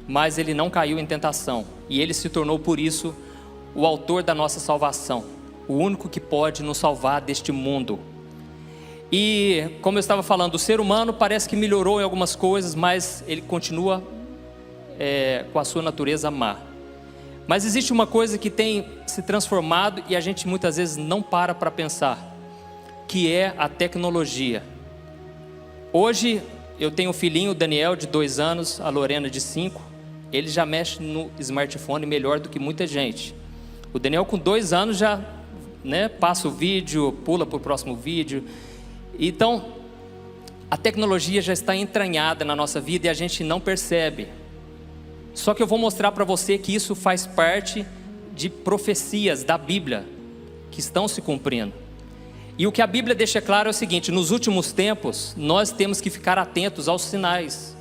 mas Ele não caiu em tentação. E Ele se tornou por isso o autor da nossa salvação, o único que pode nos salvar deste mundo. E como eu estava falando, o ser humano parece que melhorou em algumas coisas, mas ele continua com a sua natureza má. Mas existe uma coisa que tem se transformado e a gente muitas vezes não para pensar, que é a tecnologia. Hoje eu tenho um filhinho, o Daniel, de 2 anos, a Lorena, de 5. Ele já mexe no smartphone melhor do que muita gente. O Daniel, com 2 anos, já passa o vídeo, pula para o próximo vídeo. Então, a tecnologia já está entranhada na nossa vida e a gente não percebe. Só que eu vou mostrar para você que isso faz parte de profecias da Bíblia que estão se cumprindo. E o que a Bíblia deixa claro é o seguinte: nos últimos tempos, nós temos que ficar atentos aos sinais,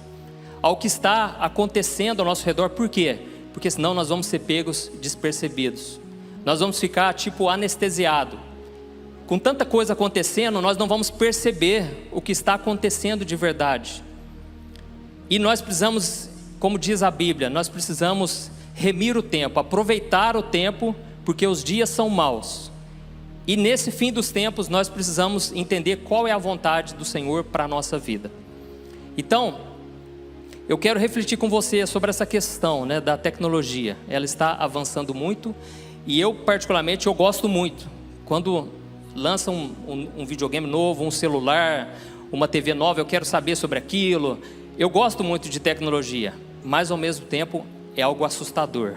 ao que está acontecendo ao nosso redor. Por quê? Porque senão nós vamos ser pegos despercebidos. Nós vamos ficar anestesiados. Com tanta coisa acontecendo, nós não vamos perceber o que está acontecendo de verdade. E nós precisamos, como diz a Bíblia, nós precisamos remir o tempo, aproveitar o tempo, porque os dias são maus. E nesse fim dos tempos nós precisamos entender qual é a vontade do Senhor para a nossa vida. Então, eu quero refletir com você sobre essa questão da tecnologia. Ela está avançando muito E eu, particularmente, eu gosto muito. Quando lança um videogame novo, um celular, uma TV nova, eu quero saber sobre aquilo. Eu gosto muito de tecnologia, mas ao mesmo tempo é algo assustador.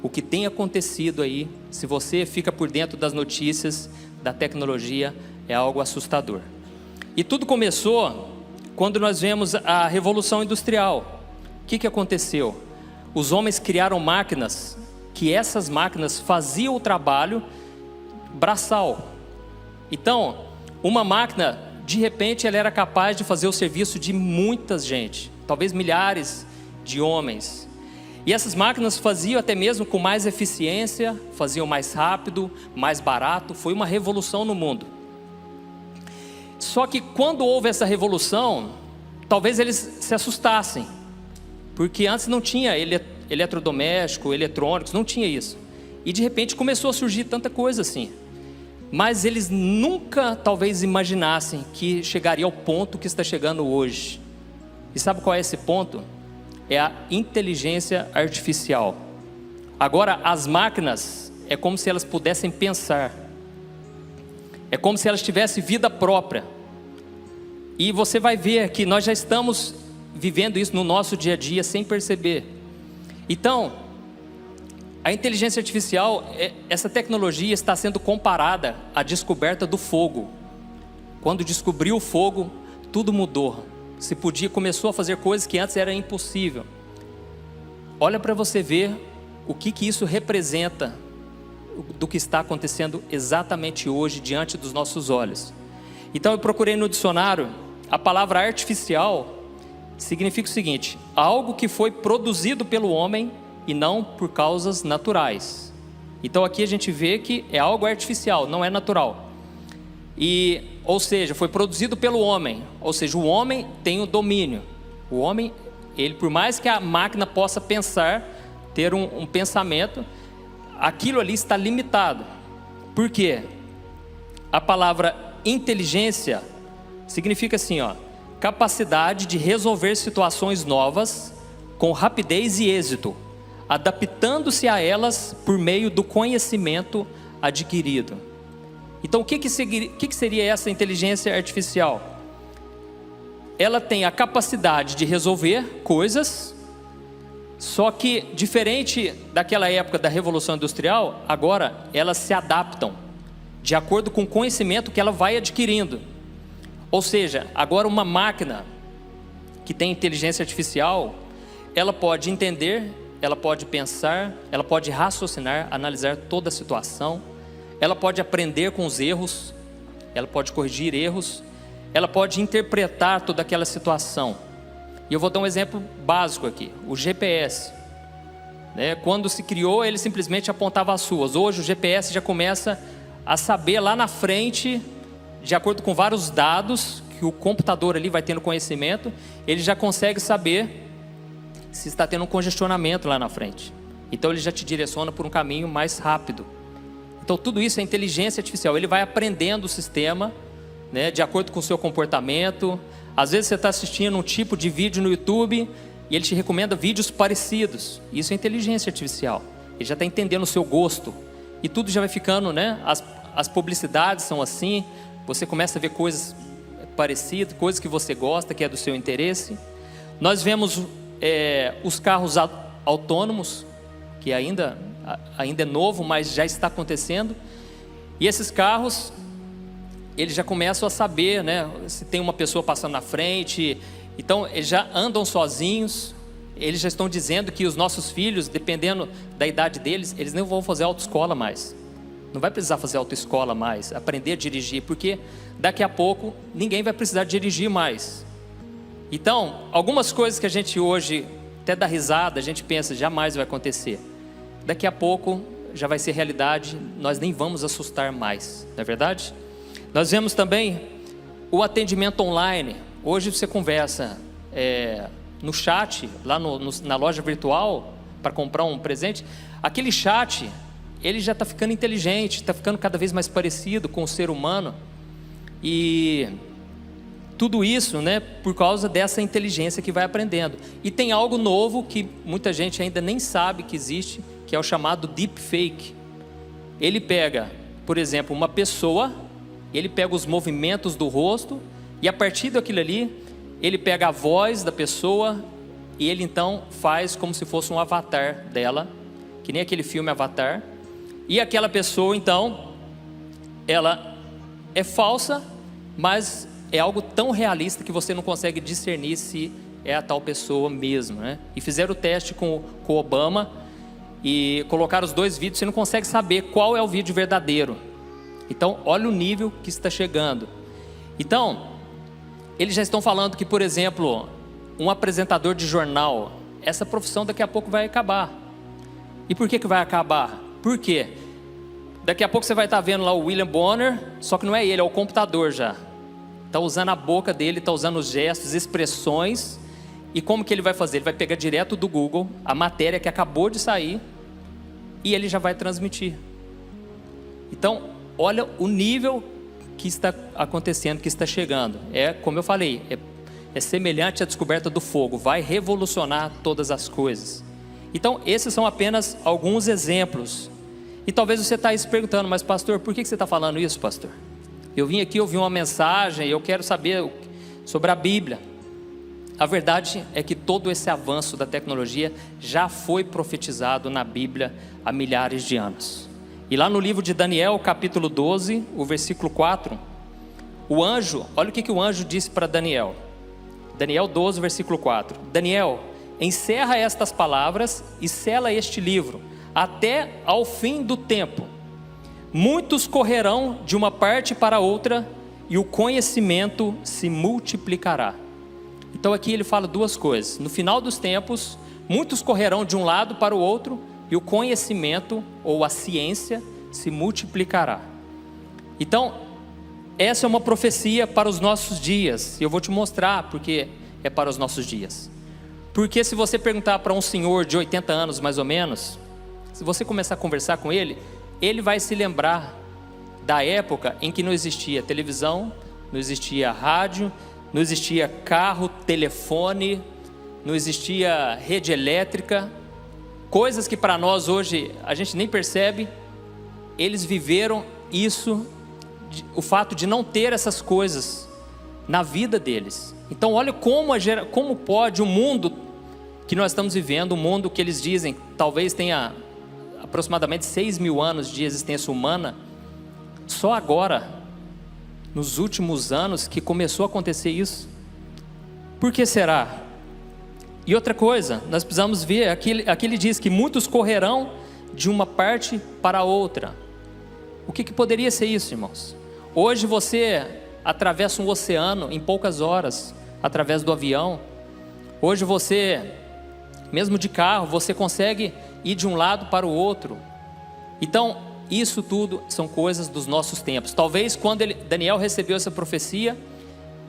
O que tem acontecido aí, se você fica por dentro das notícias da tecnologia, é algo assustador. E tudo começou quando nós vemos a Revolução Industrial. O que aconteceu? Os homens criaram máquinas, que essas máquinas faziam o trabalho braçal. Então, uma máquina, de repente, ela era capaz de fazer o serviço de muita gente, talvez milhares de homens. E essas máquinas faziam até mesmo com mais eficiência, faziam mais rápido, mais barato. Foi uma revolução no mundo. Só que quando houve essa revolução, talvez eles se assustassem, porque antes não tinha eletrodoméstico, eletrônicos, não tinha isso. E de repente começou a surgir tanta coisa assim. Mas eles nunca talvez imaginassem que chegaria ao ponto que está chegando hoje. E sabe qual é esse ponto? É a inteligência artificial. Agora as máquinas é como se elas pudessem pensar. É como se elas tivessem vida própria. E você vai ver que nós já estamos vivendo isso no nosso dia a dia sem perceber. Então, a inteligência artificial, essa tecnologia está sendo comparada à descoberta do fogo. Quando descobriu o fogo, tudo mudou. Começou a fazer coisas que antes era impossível. Olha para você ver o que isso representa do que está acontecendo exatamente hoje diante dos nossos olhos. Então eu procurei no dicionário, a palavra artificial significa o seguinte: algo que foi produzido pelo homem e não por causas naturais. Então aqui a gente vê que é algo artificial, não é natural. Ou seja, foi produzido pelo homem, ou seja, o homem tem o domínio. O homem, ele, por mais que a máquina possa pensar, ter um pensamento, aquilo ali está limitado. Por quê? A palavra inteligência significa assim, capacidade de resolver situações novas com rapidez e êxito, adaptando-se a elas por meio do conhecimento adquirido. Então o que seria essa inteligência artificial? Ela tem a capacidade de resolver coisas, só que diferente daquela época da Revolução Industrial, agora elas se adaptam de acordo com o conhecimento que ela vai adquirindo. Ou seja, agora uma máquina que tem inteligência artificial, ela pode entender, ela pode pensar, ela pode raciocinar, analisar toda a situação, ela pode aprender com os erros, ela pode corrigir erros, ela pode interpretar toda aquela situação. E eu vou dar um exemplo básico aqui, o GPS. Quando se criou, ele simplesmente apontava as ruas. Hoje o GPS já começa a saber lá na frente, de acordo com vários dados que o computador ali vai tendo conhecimento, ele já consegue saber se está tendo um congestionamento lá na frente. Então ele já te direciona por um caminho mais rápido. Então tudo isso é inteligência artificial. Ele vai aprendendo o sistema, de acordo com o seu comportamento. Às vezes você está assistindo um tipo de vídeo no YouTube e ele te recomenda vídeos parecidos. Isso é inteligência artificial. Ele já está entendendo o seu gosto. E tudo já vai ficando, as publicidades são assim. Você começa a ver coisas parecidas, coisas que você gosta, que é do seu interesse. Nós vemos os carros autônomos, que ainda é novo, mas já está acontecendo. E esses carros, eles já começam a saber, se tem uma pessoa passando na frente. Então eles já andam sozinhos. Eles já estão dizendo que os nossos filhos, dependendo da idade deles, eles não vão fazer autoescola mais. Não vai precisar fazer autoescola mais, aprender a dirigir, porque daqui a pouco ninguém vai precisar dirigir mais. Então, algumas coisas que a gente hoje até dá risada, a gente pensa, jamais vai acontecer. Daqui a pouco já vai ser realidade, nós nem vamos assustar mais, não é verdade? Nós vemos também o atendimento online. Hoje você conversa no chat, lá na loja virtual, para comprar um presente. Aquele chat, ele já está ficando inteligente, está ficando cada vez mais parecido com o ser humano. E tudo isso, por causa dessa inteligência que vai aprendendo. E tem algo novo que muita gente ainda nem sabe que existe, que é o chamado deepfake. ele pega, por exemplo, uma pessoa, ele pega os movimentos do rosto, e a partir daquilo ali, ele pega a voz da pessoa, e ele então faz como se fosse um avatar dela, que nem aquele filme Avatar, e aquela pessoa então, ela é falsa, mas é algo tão realista que você não consegue discernir se é a tal pessoa mesmo, né? E fizeram o teste com o Obama, e colocaram os dois vídeos, você não consegue saber qual é o vídeo verdadeiro. Então, olha o nível que está chegando. Então, eles já estão falando que, por exemplo, um apresentador de jornal, essa profissão daqui a pouco vai acabar. E por que vai acabar? Por quê? Daqui a pouco você vai estar vendo lá o William Bonner, só que não é ele, é o computador já. Está usando a boca dele, está usando os gestos, expressões. E como que ele vai fazer? Ele vai pegar direto do Google a matéria que acabou de sair e ele já vai transmitir. Então, olha o nível que está acontecendo, que está chegando. É, como eu falei, é semelhante à descoberta do fogo, vai revolucionar todas as coisas. Então, esses são apenas alguns exemplos. E talvez você está aí se perguntando, mas pastor, por que você está falando isso, pastor? Eu vim aqui ouvir uma mensagem e eu quero saber sobre a Bíblia. A verdade é que todo esse avanço da tecnologia já foi profetizado na Bíblia há milhares de anos. E lá no livro de Daniel, capítulo 12, o versículo 4, o anjo, olha o que o anjo disse para Daniel. Daniel 12, versículo 4. Daniel, encerra estas palavras e sela este livro, até ao fim do tempo. Muitos correrão de uma parte para outra, e o conhecimento se multiplicará. Então aqui ele fala duas coisas. No final dos tempos, muitos correrão de um lado para o outro, e o conhecimento, ou a ciência, se multiplicará. Então, essa é uma profecia para os nossos dias. E eu vou te mostrar porque é para os nossos dias. Porque se você perguntar para um senhor de 80 anos mais ou menos, se você começar a conversar com ele, ele vai se lembrar da época em que não existia televisão, não existia rádio, não existia carro, telefone, não existia rede elétrica, coisas que para nós hoje a gente nem percebe. Eles viveram isso, o fato de não ter essas coisas na vida deles. Então olha como pode o mundo que nós estamos vivendo, um mundo que eles dizem talvez tenha aproximadamente 6.000 anos de existência humana, só agora, nos últimos anos, que começou a acontecer isso. Por que será? E outra coisa, nós precisamos ver, aqui ele diz que muitos correrão de uma parte para a outra. O que poderia ser isso, irmãos? Hoje você atravessa um oceano em poucas horas, através do avião. Hoje você, mesmo de carro, você consegue ir de um lado para o outro. Então, isso tudo são coisas dos nossos tempos. Talvez quando Daniel recebeu essa profecia,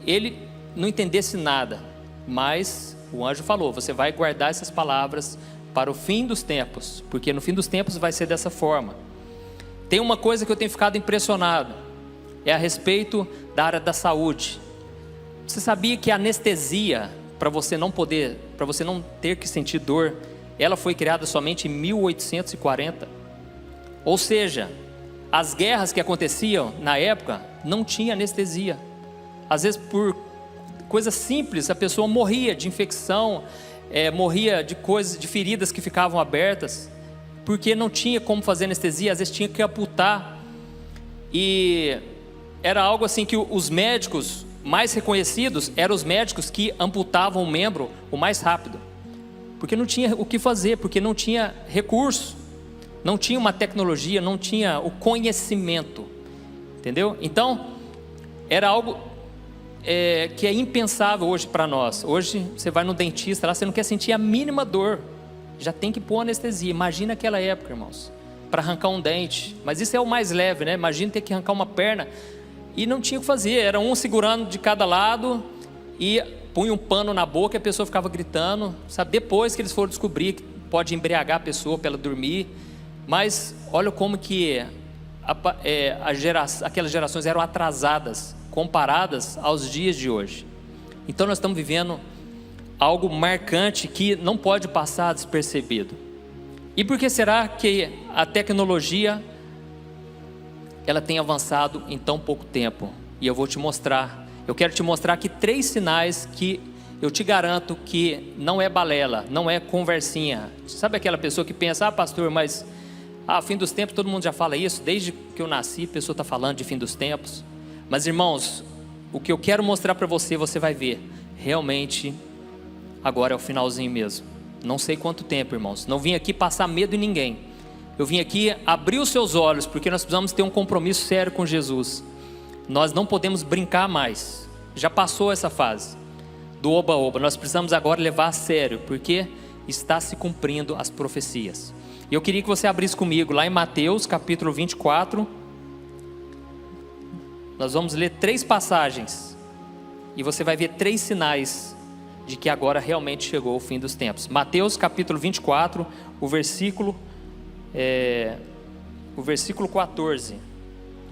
ele não entendesse nada, mas o anjo falou, você vai guardar essas palavras para o fim dos tempos, porque no fim dos tempos vai ser dessa forma. Tem uma coisa que eu tenho ficado impressionado, é a respeito da área da saúde. Você sabia que a anestesia, para você não ter que sentir dor, ela foi criada somente em 1840? Ou seja, as guerras que aconteciam na época não tinha anestesia. Às vezes por coisas simples a pessoa morria de infecção, morria de coisas, de feridas que ficavam abertas, porque não tinha como fazer anestesia, às vezes tinha que amputar. E era algo assim que os médicos mais reconhecidos eram os médicos que amputavam o membro o mais rápido, porque não tinha o que fazer, porque não tinha recurso. Não tinha uma tecnologia, não tinha o conhecimento, entendeu? Então, era algo que é impensável hoje para nós. Hoje, você vai no dentista lá, você não quer sentir a mínima dor, já tem que pôr anestesia. Imagina aquela época, irmãos, para arrancar um dente. Mas isso é o mais leve, né? Imagina ter que arrancar uma perna, e não tinha o que fazer, era um segurando de cada lado, e punha um pano na boca e a pessoa ficava gritando, sabe? Depois que eles foram descobrir que pode embriagar a pessoa para ela dormir. Mas olha como que aquelas gerações eram atrasadas comparadas aos dias de hoje. Então nós estamos vivendo algo marcante que não pode passar despercebido. E por que será que a tecnologia ela tem avançado em tão pouco tempo. E eu vou te mostrar. Eu quero te mostrar aqui 3 sinais que eu te garanto que não é balela, não é conversinha. Sabe aquela pessoa que pensa, pastor, mas fim dos tempos, todo mundo já fala isso. Desde que eu nasci, a pessoa está falando de fim dos tempos. Mas irmãos, o que eu quero mostrar para você, você vai ver. Realmente, agora é o finalzinho mesmo. Não sei quanto tempo, irmãos. Não vim aqui passar medo em ninguém. Eu vim aqui abrir os seus olhos, porque nós precisamos ter um compromisso sério com Jesus. Nós não podemos brincar mais. Já passou essa fase do oba-oba. Nós precisamos agora levar a sério, porque está se cumprindo as profecias. E eu queria que você abrisse comigo lá em Mateus capítulo 24. Nós vamos ler 3 passagens. E você vai ver 3 sinais de que agora realmente chegou o fim dos tempos. Mateus capítulo 24, o versículo 14.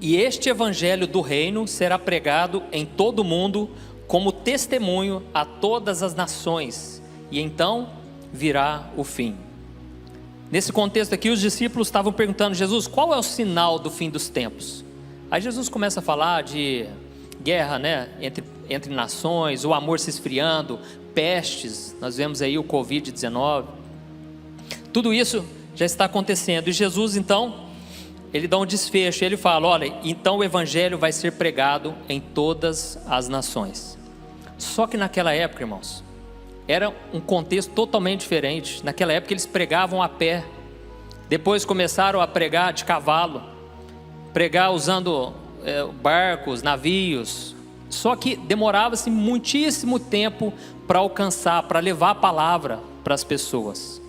E este evangelho do reino será pregado em todo o mundo como testemunho a todas as nações, e então virá o fim. Nesse contexto aqui, os discípulos estavam perguntando: Jesus, qual é o sinal do fim dos tempos? Aí Jesus começa a falar de guerra, né, entre nações, o amor se esfriando, pestes, nós vemos aí o Covid-19, tudo isso já está acontecendo. E Jesus então, ele dá um desfecho, ele fala: olha, então o evangelho vai ser pregado em todas as nações. Só que naquela época, irmãos, era um contexto totalmente diferente. Naquela época eles pregavam a pé, depois começaram a pregar de cavalo, pregar usando barcos, navios. Só que demorava-se muitíssimo tempo para alcançar, para levar a palavra para as pessoas.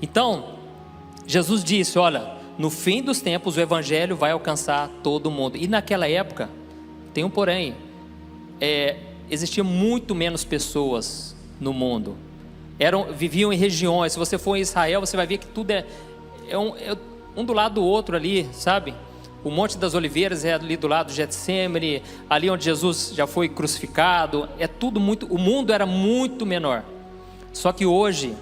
Então, Jesus disse: olha, no fim dos tempos o evangelho vai alcançar todo mundo. E naquela época, tem um porém, existia muito menos pessoas no mundo. Viviam em regiões. Se você for em Israel, você vai ver que tudo é um do lado do outro ali, sabe? O Monte das Oliveiras é ali do lado do Getsemane, ali onde Jesus já foi crucificado. O mundo era muito menor. Só que hoje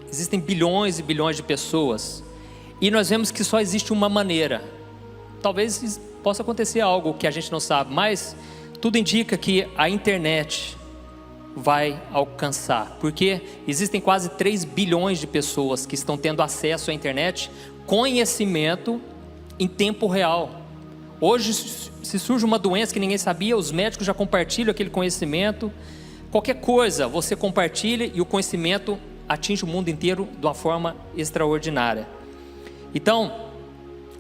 existem bilhões e bilhões de pessoas, e nós vemos que só existe uma maneira. Talvez possa acontecer algo que a gente não sabe, mas tudo indica que a internet vai alcançar, porque existem quase 3 bilhões de pessoas que estão tendo acesso à internet, conhecimento em tempo real. Hoje, se surge uma doença que ninguém sabia, os médicos já compartilham aquele conhecimento. Qualquer coisa você compartilha e o conhecimento atinge o mundo inteiro de uma forma extraordinária. Então,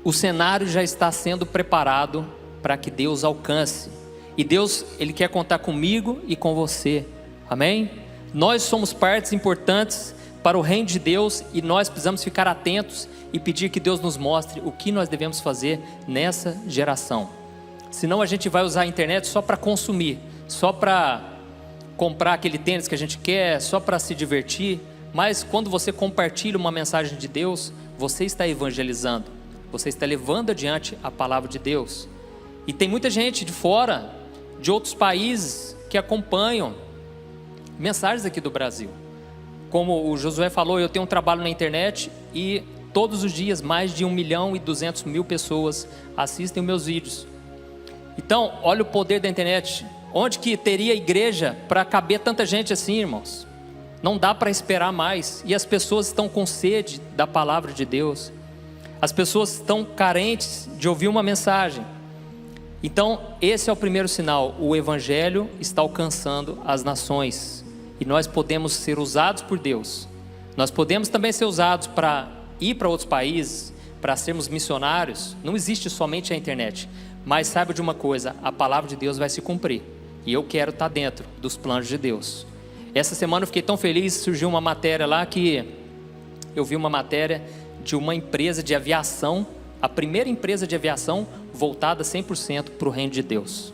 o cenário já está sendo preparado para que Deus alcance. E Deus, Ele quer contar comigo e com você. Amém? Nós somos partes importantes para o reino de Deus, e nós precisamos ficar atentos e pedir que Deus nos mostre o que nós devemos fazer nessa geração. Senão a gente vai usar a internet só para consumir, só para comprar aquele tênis que a gente quer, só para se divertir. Mas quando você compartilha uma mensagem de Deus, você está evangelizando, você está levando adiante a palavra de Deus. E tem muita gente de fora, de outros países, que acompanham mensagens aqui do Brasil. Como o Josué falou, eu tenho um trabalho na internet e todos os dias mais de 1.200.000 pessoas assistem os meus vídeos. Então, olha o poder da internet. Onde que teria igreja para caber tanta gente assim, irmãos? Não dá para esperar mais. E as pessoas estão com sede da palavra de Deus. As pessoas estão carentes de ouvir uma mensagem. Então, esse é o primeiro sinal. O evangelho está alcançando as nações. E nós podemos ser usados por Deus. Nós podemos também ser usados para ir para outros países, para sermos missionários. Não existe somente a internet. Mas saiba de uma coisa, a palavra de Deus vai se cumprir. E eu quero estar dentro dos planos de Deus. Essa semana eu fiquei tão feliz, surgiu uma matéria lá que eu vi uma matéria de uma empresa de aviação, a primeira empresa de aviação voltada 100% para o reino de Deus.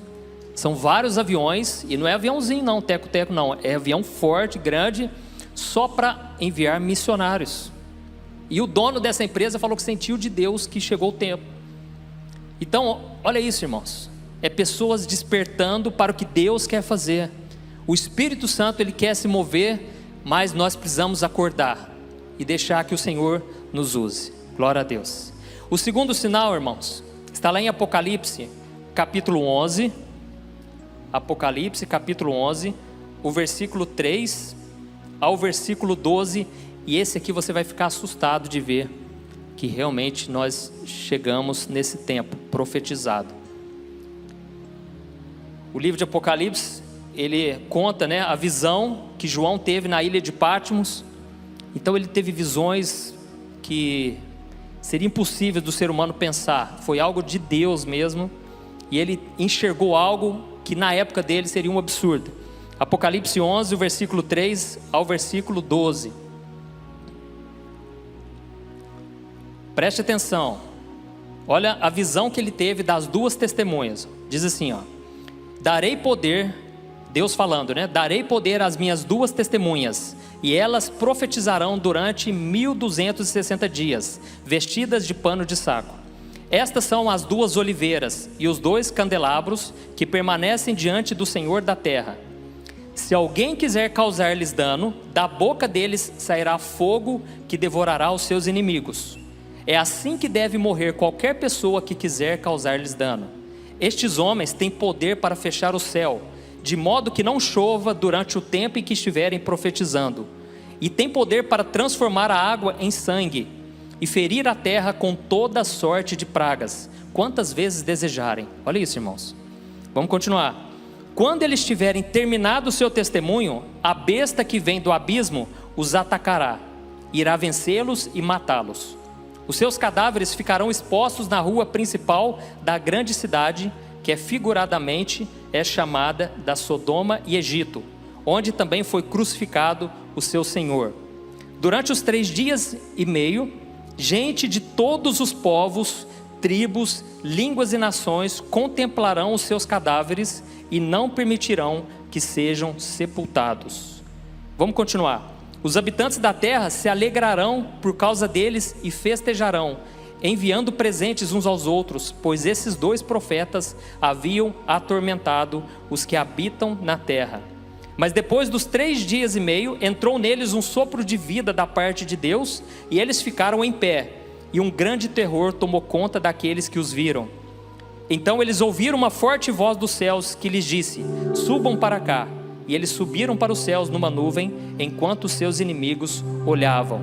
São vários aviões, e não é aviãozinho não, teco-teco não, é avião forte, grande, só para enviar missionários. E o dono dessa empresa falou que sentiu de Deus que chegou o tempo. Então, olha isso, irmãos, é pessoas despertando para o que Deus quer fazer. O Espírito Santo, Ele quer se mover, mas nós precisamos acordar e deixar que o Senhor nos use. Glória a Deus. O segundo sinal, irmãos, Está lá em Apocalipse, capítulo 11. Apocalipse, capítulo 11, o versículo 3 ao versículo 12. E esse aqui você vai ficar assustado de ver que realmente nós chegamos nesse tempo profetizado. O livro de Apocalipse, ele conta, né, a visão que João teve na ilha de Patmos. Então ele teve visões que seria impossível do ser humano pensar. Foi algo de Deus mesmo. E ele enxergou algo que na época dele seria um absurdo. Apocalipse 11, o versículo 3 ao versículo 12. Preste atenção. Olha a visão que ele teve das duas testemunhas. Diz assim, ó: darei poder, Deus falando, né? Darei poder às minhas duas testemunhas, e elas profetizarão durante 1260 dias, vestidas de pano de saco. Estas são as duas oliveiras e os dois candelabros que permanecem diante do Senhor da terra. Se alguém quiser causar-lhes dano, da boca deles sairá fogo que devorará os seus inimigos. É assim que deve morrer qualquer pessoa que quiser causar-lhes dano. Estes homens têm poder para fechar o céu, de modo que não chova durante o tempo em que estiverem profetizando. E têm poder para transformar a água em sangue e ferir a terra com toda sorte de pragas, quantas vezes desejarem. Olha isso, irmãos. Vamos continuar. Quando eles tiverem terminado o seu testemunho, a besta que vem do abismo os atacará, irá vencê-los e matá-los. Os seus cadáveres ficarão expostos na rua principal da grande cidade, que figuradamente é chamada da Sodoma e Egito, onde também foi crucificado o seu Senhor. Durante os 3 dias e meio, gente de todos os povos, tribos, línguas e nações contemplarão os seus cadáveres e não permitirão que sejam sepultados. Vamos continuar. Os habitantes da terra se alegrarão por causa deles e festejarão, enviando presentes uns aos outros, pois esses 2 profetas haviam atormentado os que habitam na terra. Mas depois dos 3 dias e meio, entrou neles um sopro de vida da parte de Deus, e eles ficaram em pé, e um grande terror tomou conta daqueles que os viram. Então eles ouviram uma forte voz dos céus que lhes disse: subam para cá. E eles subiram para os céus numa nuvem, enquanto os seus inimigos olhavam.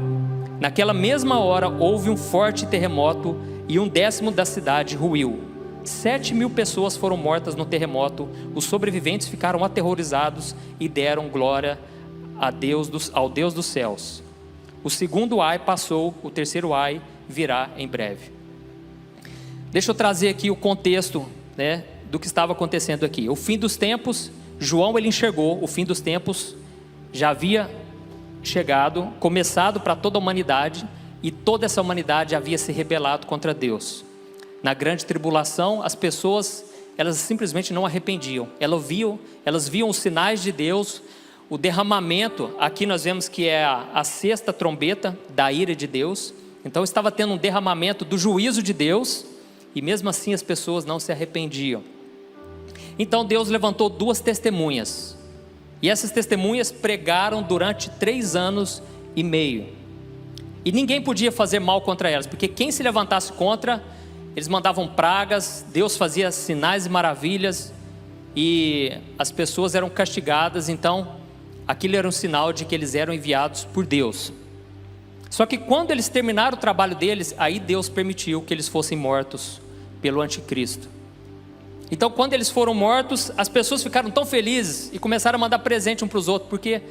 Naquela mesma hora houve um forte terremoto, e 1/10 da cidade ruiu. 7.000 pessoas foram mortas no terremoto. Os sobreviventes ficaram aterrorizados e deram glória ao Deus dos céus. O segundo ai passou, o terceiro ai virá em breve. Deixa eu trazer aqui o contexto, né, do que estava acontecendo aqui. O fim dos tempos, João ele enxergou, o fim dos tempos já havia chegado, começado para toda a humanidade, e toda essa humanidade havia se rebelado contra Deus. Na grande tribulação, as pessoas, elas simplesmente não arrependiam. Elas viam os sinais de Deus, o derramamento. Aqui nós vemos que é a 6ª trombeta da ira de Deus. Então estava tendo um derramamento do juízo de Deus, e mesmo assim as pessoas não se arrependiam. Então Deus levantou 2 testemunhas, e essas testemunhas pregaram durante 3 anos e meio, e ninguém podia fazer mal contra elas, porque quem se levantasse contra, eles mandavam pragas, Deus fazia sinais e maravilhas, e as pessoas eram castigadas. Então aquilo era um sinal de que eles eram enviados por Deus. Só que quando eles terminaram o trabalho deles, aí Deus permitiu que eles fossem mortos pelo anticristo. Então quando eles foram mortos, as pessoas ficaram tão felizes e começaram a mandar presente um para os outros, porque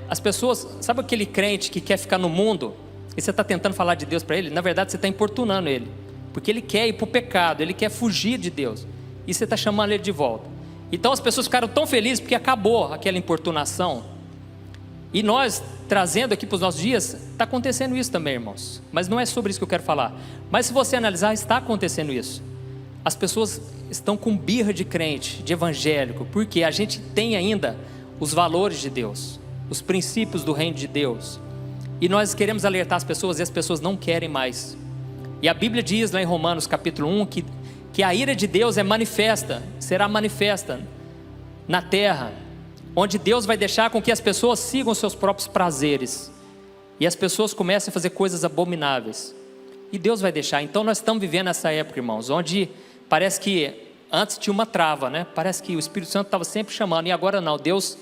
as pessoas, sabe aquele crente que quer ficar no mundo, e você está tentando falar de Deus para ele? Na verdade você está importunando ele, porque ele quer ir para o pecado, ele quer fugir de Deus, e você está chamando ele de volta. Então as pessoas ficaram tão felizes porque acabou aquela importunação. E nós, trazendo aqui para os nossos dias, está acontecendo isso também, irmãos. Mas não é sobre isso que eu quero falar. Mas se você analisar, está acontecendo isso. As pessoas estão com birra de crente, de evangélico, porque a gente tem ainda os valores de Deus, os princípios do reino de Deus. E nós queremos alertar as pessoas, e as pessoas não querem mais. E a Bíblia diz lá em Romanos capítulo 1, que a ira de Deus é manifesta, será manifesta na terra, onde Deus vai deixar com que as pessoas sigam seus próprios prazeres, e as pessoas comecem a fazer coisas abomináveis. E Deus vai deixar. Então nós estamos vivendo essa época, irmãos, onde parece que antes tinha uma trava, né? Parece que o Espírito Santo estava sempre chamando, e agora não. Deus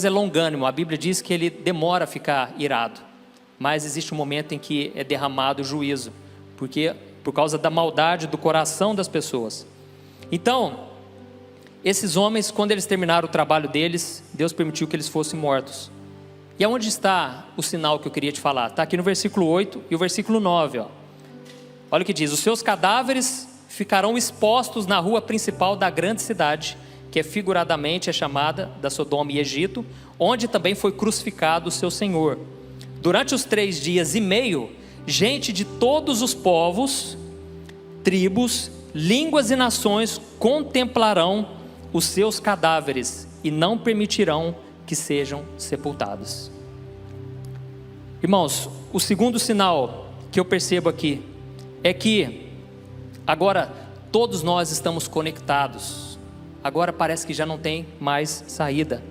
é longânimo. A Bíblia diz que Ele demora a ficar irado, mas existe um momento em que é derramado o juízo, por causa da maldade do coração das pessoas. Então, esses homens, quando eles terminaram o trabalho deles, Deus permitiu que eles fossem mortos. E aonde está o sinal que eu queria te falar? Está aqui no versículo 8 e o versículo 9. Olha o que diz: os seus cadáveres ficarão expostos na rua principal da grande cidade, que figuradamente é chamada da Sodoma e Egito, onde também foi crucificado o seu Senhor. Durante os 3 dias e meio, gente de todos os povos, tribos, línguas e nações contemplarão os seus cadáveres e não permitirão que sejam sepultados. Irmãos, o segundo sinal que eu percebo aqui é que agora todos nós estamos conectados. Agora parece que já não tem mais saída.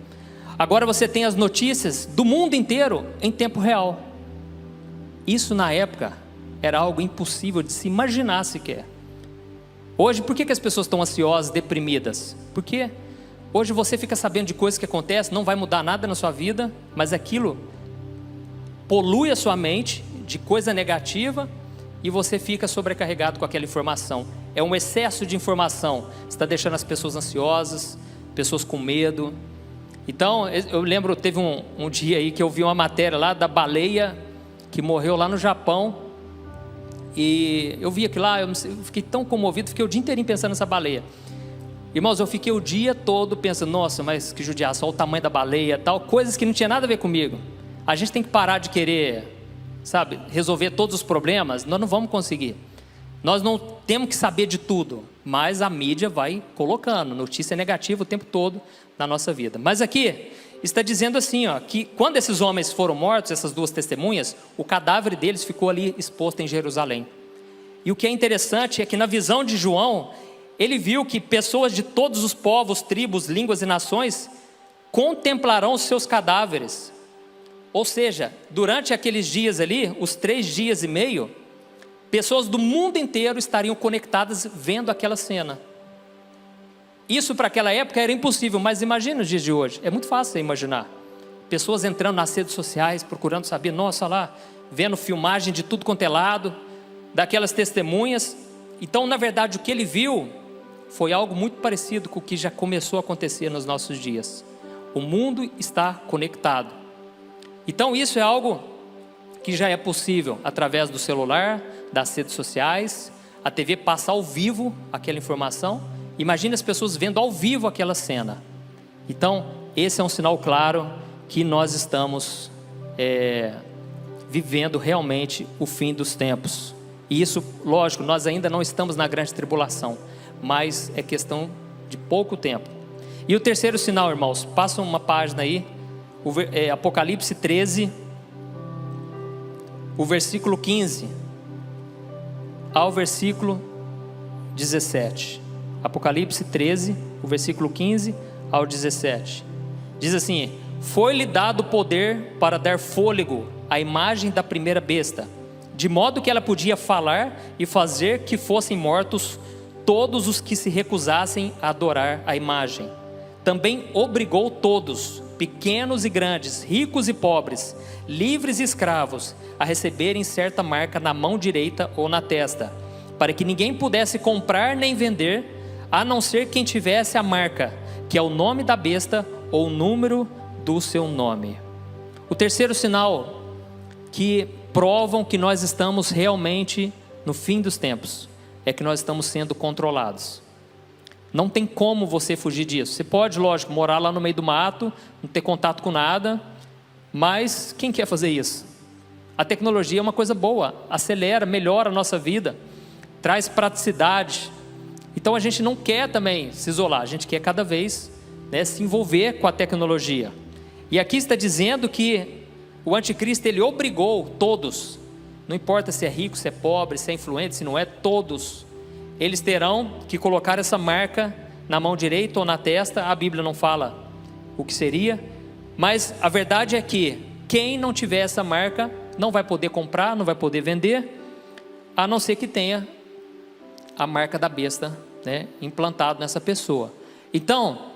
Agora você tem as notícias do mundo inteiro em tempo real. Isso na época era algo impossível de se imaginar sequer. Hoje, por que as pessoas estão ansiosas, deprimidas? Porque hoje você fica sabendo de coisas que acontecem, não vai mudar nada na sua vida, mas aquilo polui a sua mente de coisa negativa e você fica sobrecarregado com aquela informação. É um excesso de informação, está deixando as pessoas ansiosas, pessoas com medo. Então, eu lembro, teve um dia aí que eu vi uma matéria lá da baleia que morreu lá no Japão. E eu vi aquilo lá, eu fiquei tão comovido, fiquei o dia inteirinho pensando nessa baleia. Irmãos, eu fiquei o dia todo pensando, nossa, mas que judiação, olha o tamanho da baleia, tal, coisas que não tinha nada a ver comigo. A gente tem que parar de querer, sabe, resolver todos os problemas. Nós não vamos conseguir. Nós não temos que saber de tudo, mas a mídia vai colocando notícia negativa o tempo todo na nossa vida. Mas aqui está dizendo assim, que quando esses homens foram mortos, essas 2 testemunhas, o cadáver deles ficou ali exposto em Jerusalém. E o que é interessante é que na visão de João, ele viu que pessoas de todos os povos, tribos, línguas e nações contemplarão os seus cadáveres. Ou seja, durante aqueles dias ali, os 3 dias e meio, pessoas do mundo inteiro estariam conectadas vendo aquela cena. Isso para aquela época era impossível, mas imagina os dias de hoje, é muito fácil imaginar. Pessoas entrando nas redes sociais, procurando saber, nossa lá, vendo filmagem de tudo quanto é lado, daquelas testemunhas. Então, na verdade, o que ele viu foi algo muito parecido com o que já começou a acontecer nos nossos dias. O mundo está conectado. Então, isso é algo que já é possível através do celular, das redes sociais, a TV passa ao vivo aquela informação. Imagine as pessoas vendo ao vivo aquela cena. Então, esse é um sinal claro que nós estamos vivendo realmente o fim dos tempos. E isso, lógico, nós ainda não estamos na grande tribulação, mas é questão de pouco tempo. E o terceiro sinal, irmãos, passa uma página aí, Apocalipse 13, o versículo 15 ao versículo 17. Apocalipse 13, o versículo 15 ao 17. Diz assim: foi-lhe dado poder para dar fôlego à imagem da primeira besta, de modo que ela podia falar e fazer que fossem mortos todos os que se recusassem a adorar a imagem. Também obrigou todos, pequenos e grandes, ricos e pobres, livres e escravos, a receberem certa marca na mão direita ou na testa, para que ninguém pudesse comprar nem vender, a não ser quem tivesse a marca, que é o nome da besta ou o número do seu nome. O terceiro sinal que provam que nós estamos realmente no fim dos tempos é que nós estamos sendo controlados. Não tem como você fugir disso. Você pode, lógico, morar lá no meio do mato, não ter contato com nada, mas quem quer fazer isso? A tecnologia é uma coisa boa, acelera, melhora a nossa vida, traz praticidade. Então a gente não quer também se isolar, a gente quer cada vez se envolver com a tecnologia. E aqui está dizendo que o anticristo, ele obrigou todos, não importa se é rico, se é pobre, se é influente, se não é, todos, eles terão que colocar essa marca na mão direita ou na testa. A Bíblia não fala o que seria, mas a verdade é que quem não tiver essa marca não vai poder comprar, não vai poder vender, a não ser que tenha a marca da besta, né, implantado nessa pessoa. Então,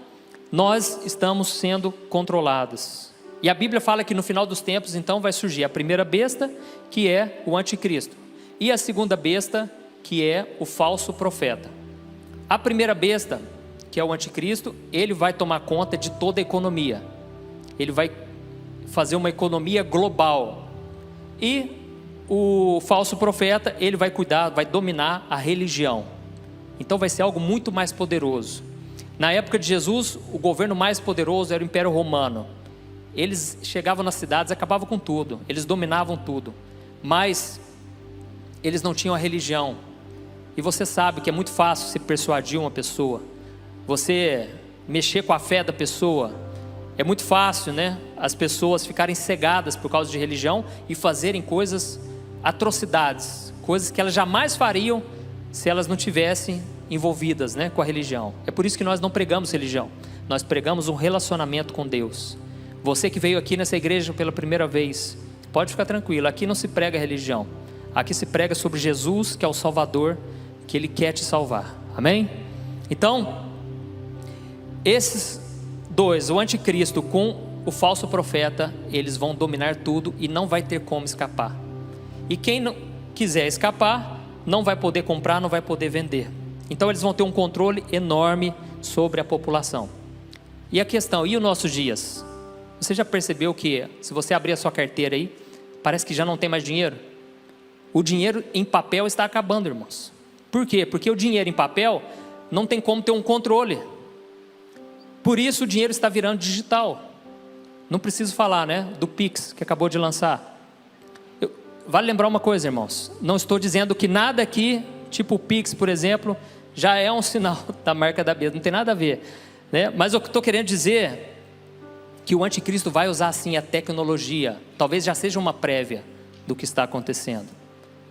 nós estamos sendo controlados. E a Bíblia fala que no final dos tempos, então, vai surgir a primeira besta, que é o anticristo, e a segunda besta, que é o falso profeta. A primeira besta, que é o anticristo, ele vai tomar conta de toda a economia. Ele vai fazer uma economia global. E o falso profeta, ele vai cuidar, vai dominar a religião. Então vai ser algo muito mais poderoso. Na época de Jesus, o governo mais poderoso era o Império Romano. Eles chegavam nas cidades, acabavam com tudo, eles dominavam tudo, mas eles não tinham a religião. E você sabe que é muito fácil se persuadir uma pessoa, você mexer com a fé da pessoa. É muito fácil, né? As pessoas ficarem cegadas por causa de religião e fazerem coisas, atrocidades, coisas que elas jamais fariam se elas não tivessem envolvidas, né, com a religião. É por isso que nós não pregamos religião, nós pregamos um relacionamento com Deus. Você que veio aqui nessa igreja pela primeira vez, pode ficar tranquilo, aqui não se prega religião, aqui se prega sobre Jesus, que é o Salvador, que Ele quer te salvar, amém? Então, esses dois, o anticristo com o falso profeta, eles vão dominar tudo e não vai ter como escapar. E quem não quiser escapar, não vai poder comprar, não vai poder vender. Então eles vão ter um controle enorme sobre a população. E a questão, e os nossos dias? Você já percebeu que, se você abrir a sua carteira aí, parece que já não tem mais dinheiro? O dinheiro em papel está acabando, irmãos. Por quê? Porque o dinheiro em papel não tem como ter um controle. Por isso o dinheiro está virando digital. Não preciso falar, né, do Pix que acabou de lançar. Vale lembrar uma coisa, irmãos, não estou dizendo que nada aqui, tipo o Pix, por exemplo, já é um sinal da marca da besta, não tem nada a ver, né? Mas eu estou querendo dizer que o anticristo vai usar sim a tecnologia, talvez já seja uma prévia do que está acontecendo,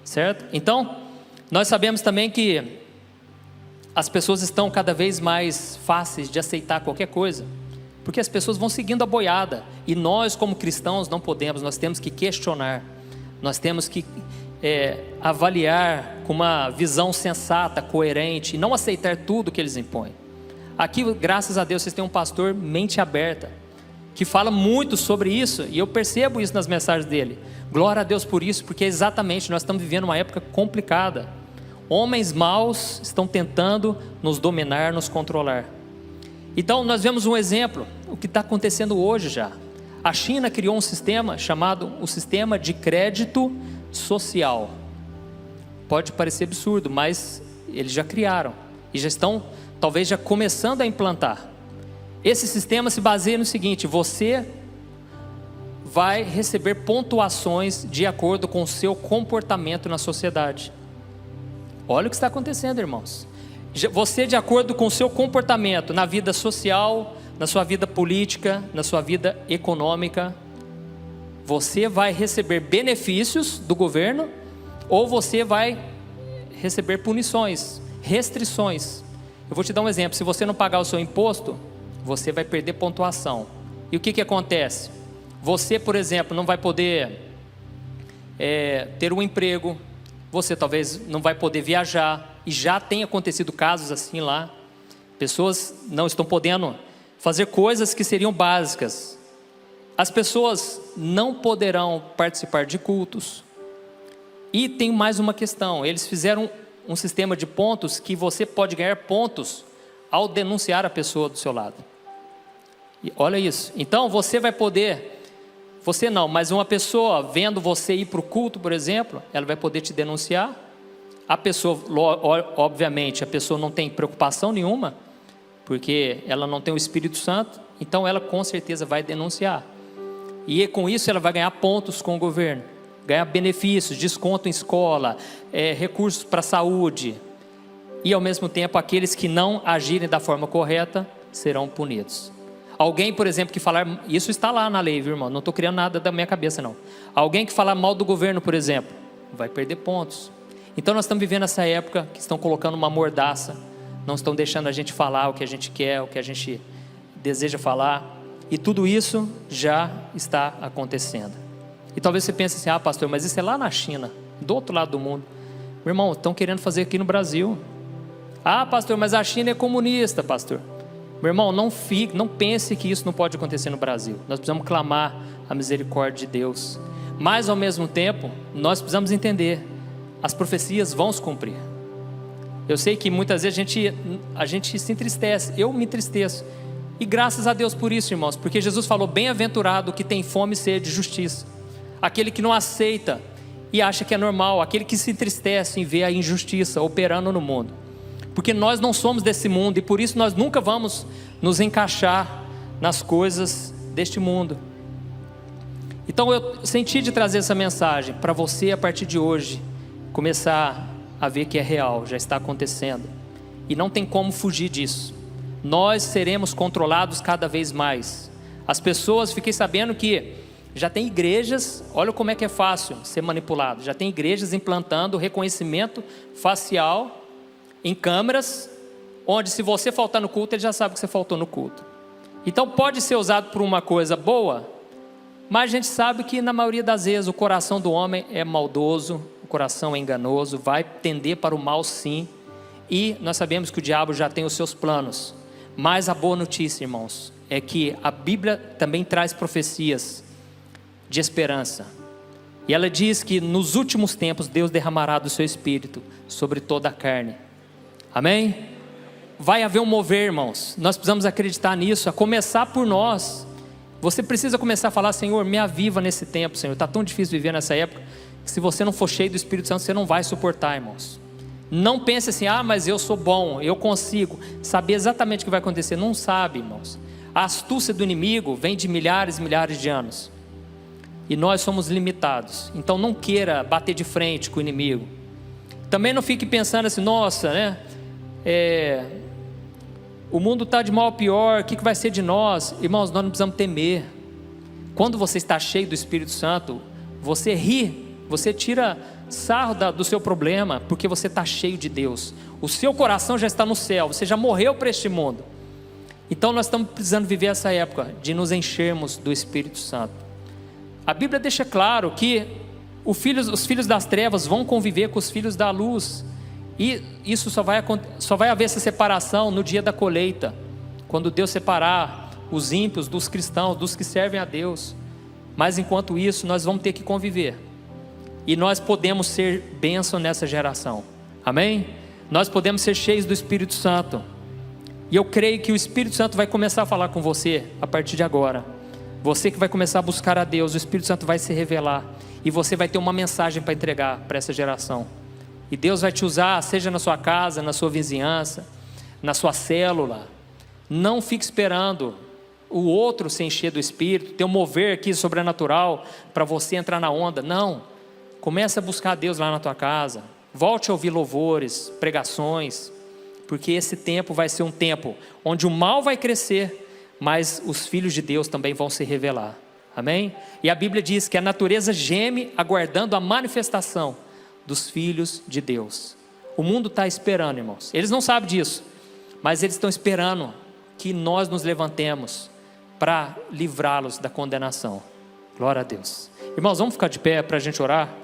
certo? Então, nós sabemos também que as pessoas estão cada vez mais fáceis de aceitar qualquer coisa, porque as pessoas vão seguindo a boiada, e nós como cristãos não podemos, nós temos que questionar, nós temos que avaliar com uma visão sensata, coerente, e não aceitar tudo que eles impõem. Aqui, graças a Deus, vocês têm um pastor mente aberta, que fala muito sobre isso, e eu percebo isso nas mensagens dele. Glória a Deus por isso, porque exatamente nós estamos vivendo uma época complicada. Homens maus estão tentando nos dominar, nos controlar. Então nós vemos um exemplo, o que está acontecendo hoje já. A China criou um sistema chamado o sistema de crédito social. Pode parecer absurdo, mas eles já criaram e já estão talvez já começando a implantar. Esse sistema se baseia no seguinte: você vai receber pontuações de acordo com o seu comportamento na sociedade. Olha o que está acontecendo, irmãos. Você, de acordo com o seu comportamento na vida social, na sua vida política, na sua vida econômica, você vai receber benefícios do governo ou você vai receber punições, restrições. Eu vou te dar um exemplo: se você não pagar o seu imposto, você vai perder pontuação. E o que acontece? Você, por exemplo, não vai poder ter um emprego, você talvez não vai poder viajar, e já tem acontecido casos assim lá. Pessoas não estão podendo fazer coisas que seriam básicas. As pessoas não poderão participar de cultos. E tem mais uma questão: eles fizeram um sistema de pontos que você pode ganhar pontos ao denunciar a pessoa do seu lado. E olha isso. Então você vai poder, você não, mas uma pessoa vendo você ir para o culto, por exemplo, ela vai poder te denunciar. A pessoa, obviamente, a pessoa não tem preocupação nenhuma, porque ela não tem o Espírito Santo, então ela com certeza vai denunciar. E com isso ela vai ganhar pontos com o governo, ganhar benefícios, desconto em escola, recursos para a saúde. E ao mesmo tempo, aqueles que não agirem da forma correta serão punidos. Alguém, por exemplo, que falar, isso está lá na lei, viu, irmão? Não estou criando nada da minha cabeça, não. Alguém que falar mal do governo, por exemplo, vai perder pontos. Então nós estamos vivendo essa época que estão colocando uma mordaça, não estão deixando a gente falar o que a gente quer, o que a gente deseja falar, e tudo isso já está acontecendo. E talvez você pense assim, pastor, mas isso é lá na China, do outro lado do mundo. Meu irmão, estão querendo fazer aqui no Brasil. Pastor, mas a China é comunista, pastor. Meu irmão, não pense que isso não pode acontecer no Brasil. Nós precisamos clamar a misericórdia de Deus. Mas ao mesmo tempo, nós precisamos entender, as profecias vão se cumprir. Eu sei que muitas vezes a gente se entristece, eu me entristeço. E graças a Deus por isso, irmãos, porque Jesus falou, bem-aventurado que tem fome e sede de justiça. Aquele que não aceita e acha que é normal, aquele que se entristece em ver a injustiça operando no mundo. Porque nós não somos desse mundo e por isso nós nunca vamos nos encaixar nas coisas deste mundo. Então eu senti de trazer essa mensagem para você a partir de hoje, começar a ver que é real, já está acontecendo. E não tem como fugir disso. Nós seremos controlados cada vez mais. As pessoas, fiquei sabendo que já tem igrejas, olha como é que é fácil ser manipulado. Já tem igrejas implantando reconhecimento facial em câmeras, onde se você faltar no culto, ele já sabe que você faltou no culto. Então pode ser usado por uma coisa boa, mas a gente sabe que na maioria das vezes o coração do homem é maldoso, o coração é enganoso, vai tender para o mal sim, e nós sabemos que o diabo já tem os seus planos. Mas a boa notícia, irmãos, é que a Bíblia também traz profecias de esperança. E ela diz que nos últimos tempos Deus derramará do seu Espírito sobre toda a carne. Amém? Vai haver um mover, irmãos. Nós precisamos acreditar nisso, a começar por nós. Você precisa começar a falar, Senhor, me aviva nesse tempo, Senhor. Está tão difícil viver nessa época, que se você não for cheio do Espírito Santo, você não vai suportar, irmãos. Não pense assim, mas eu sou bom, eu consigo saber exatamente o que vai acontecer. Não sabe, irmãos. A astúcia do inimigo vem de milhares e milhares de anos. E nós somos limitados. Então não queira bater de frente com o inimigo. Também não fique pensando assim, nossa, né? O mundo está de mal a pior, o que vai ser de nós? Irmãos, nós não precisamos temer. Quando você está cheio do Espírito Santo, você ri, você tira sarro do seu problema, porque você está cheio de Deus. O seu coração já está no céu, você já morreu para este mundo. Então nós estamos precisando viver essa época de nos enchermos do Espírito Santo. A Bíblia deixa claro que os filhos das trevas vão conviver com os filhos da luz. E isso só vai haver essa separação no dia da colheita, quando Deus separar os ímpios dos cristãos, dos que servem a Deus. Mas enquanto isso, nós vamos ter que conviver. E nós podemos ser bênção nessa geração. Amém? Nós podemos ser cheios do Espírito Santo. E eu creio que o Espírito Santo vai começar a falar com você a partir de agora. Você que vai começar a buscar a Deus, o Espírito Santo vai se revelar. E você vai ter uma mensagem para entregar para essa geração. E Deus vai te usar, seja na sua casa, na sua vizinhança, na sua célula. Não fique esperando o outro se encher do Espírito, ter um mover aqui sobrenatural para você entrar na onda. Não. Comece a buscar a Deus lá na tua casa. Volte a ouvir louvores, pregações, porque esse tempo vai ser um tempo onde o mal vai crescer, mas os filhos de Deus também vão se revelar. Amém? E a Bíblia diz que a natureza geme aguardando a manifestação dos filhos de Deus. O mundo está esperando, irmãos. Eles não sabem disso, mas eles estão esperando que nós nos levantemos para livrá-los da condenação. Glória a Deus. Irmãos, vamos ficar de pé para a gente orar?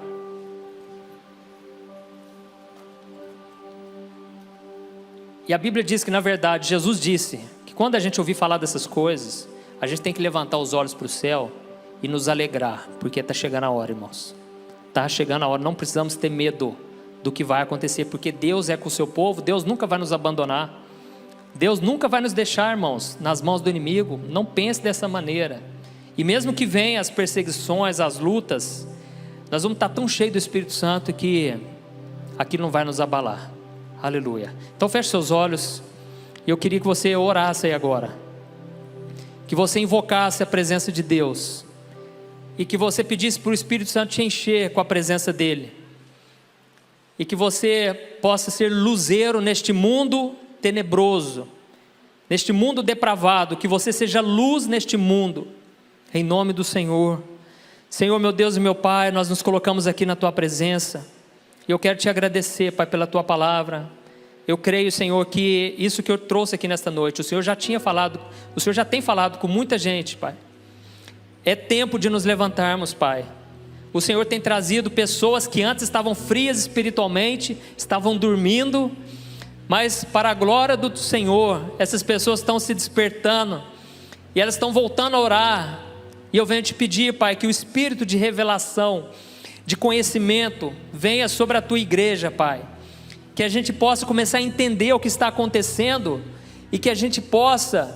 E a Bíblia diz que, na verdade, Jesus disse que quando a gente ouvir falar dessas coisas, a gente tem que levantar os olhos para o céu e nos alegrar, porque está chegando a hora, irmãos. Está chegando a hora, não precisamos ter medo do que vai acontecer, porque Deus é com o seu povo, Deus nunca vai nos abandonar, Deus nunca vai nos deixar, irmãos, nas mãos do inimigo. Não pense dessa maneira. E mesmo que venham as perseguições, as lutas, nós vamos estar tão cheios do Espírito Santo que aquilo não vai nos abalar. Aleluia. Então feche seus olhos, e eu queria que você orasse aí agora, que você invocasse a presença de Deus, e que você pedisse para o Espírito Santo te encher com a presença dEle, e que você possa ser luzeiro neste mundo tenebroso, neste mundo depravado, que você seja luz neste mundo, em nome do Senhor. Senhor, meu Deus e meu Pai, nós nos colocamos aqui na Tua presença, e eu quero Te agradecer, Pai, pela Tua palavra. Eu creio, Senhor, que isso que eu trouxe aqui nesta noite, o Senhor já tem falado com muita gente, Pai. É tempo de nos levantarmos, Pai. o Senhor tem trazido pessoas que antes estavam frias espiritualmente, estavam dormindo, mas para a glória do Senhor, essas pessoas estão se despertando, e elas estão voltando a orar. E eu venho te pedir, Pai, que o espírito de revelação, de conhecimento, venha sobre a tua igreja, Pai, que a gente possa começar a entender o que está acontecendo, e que a gente possa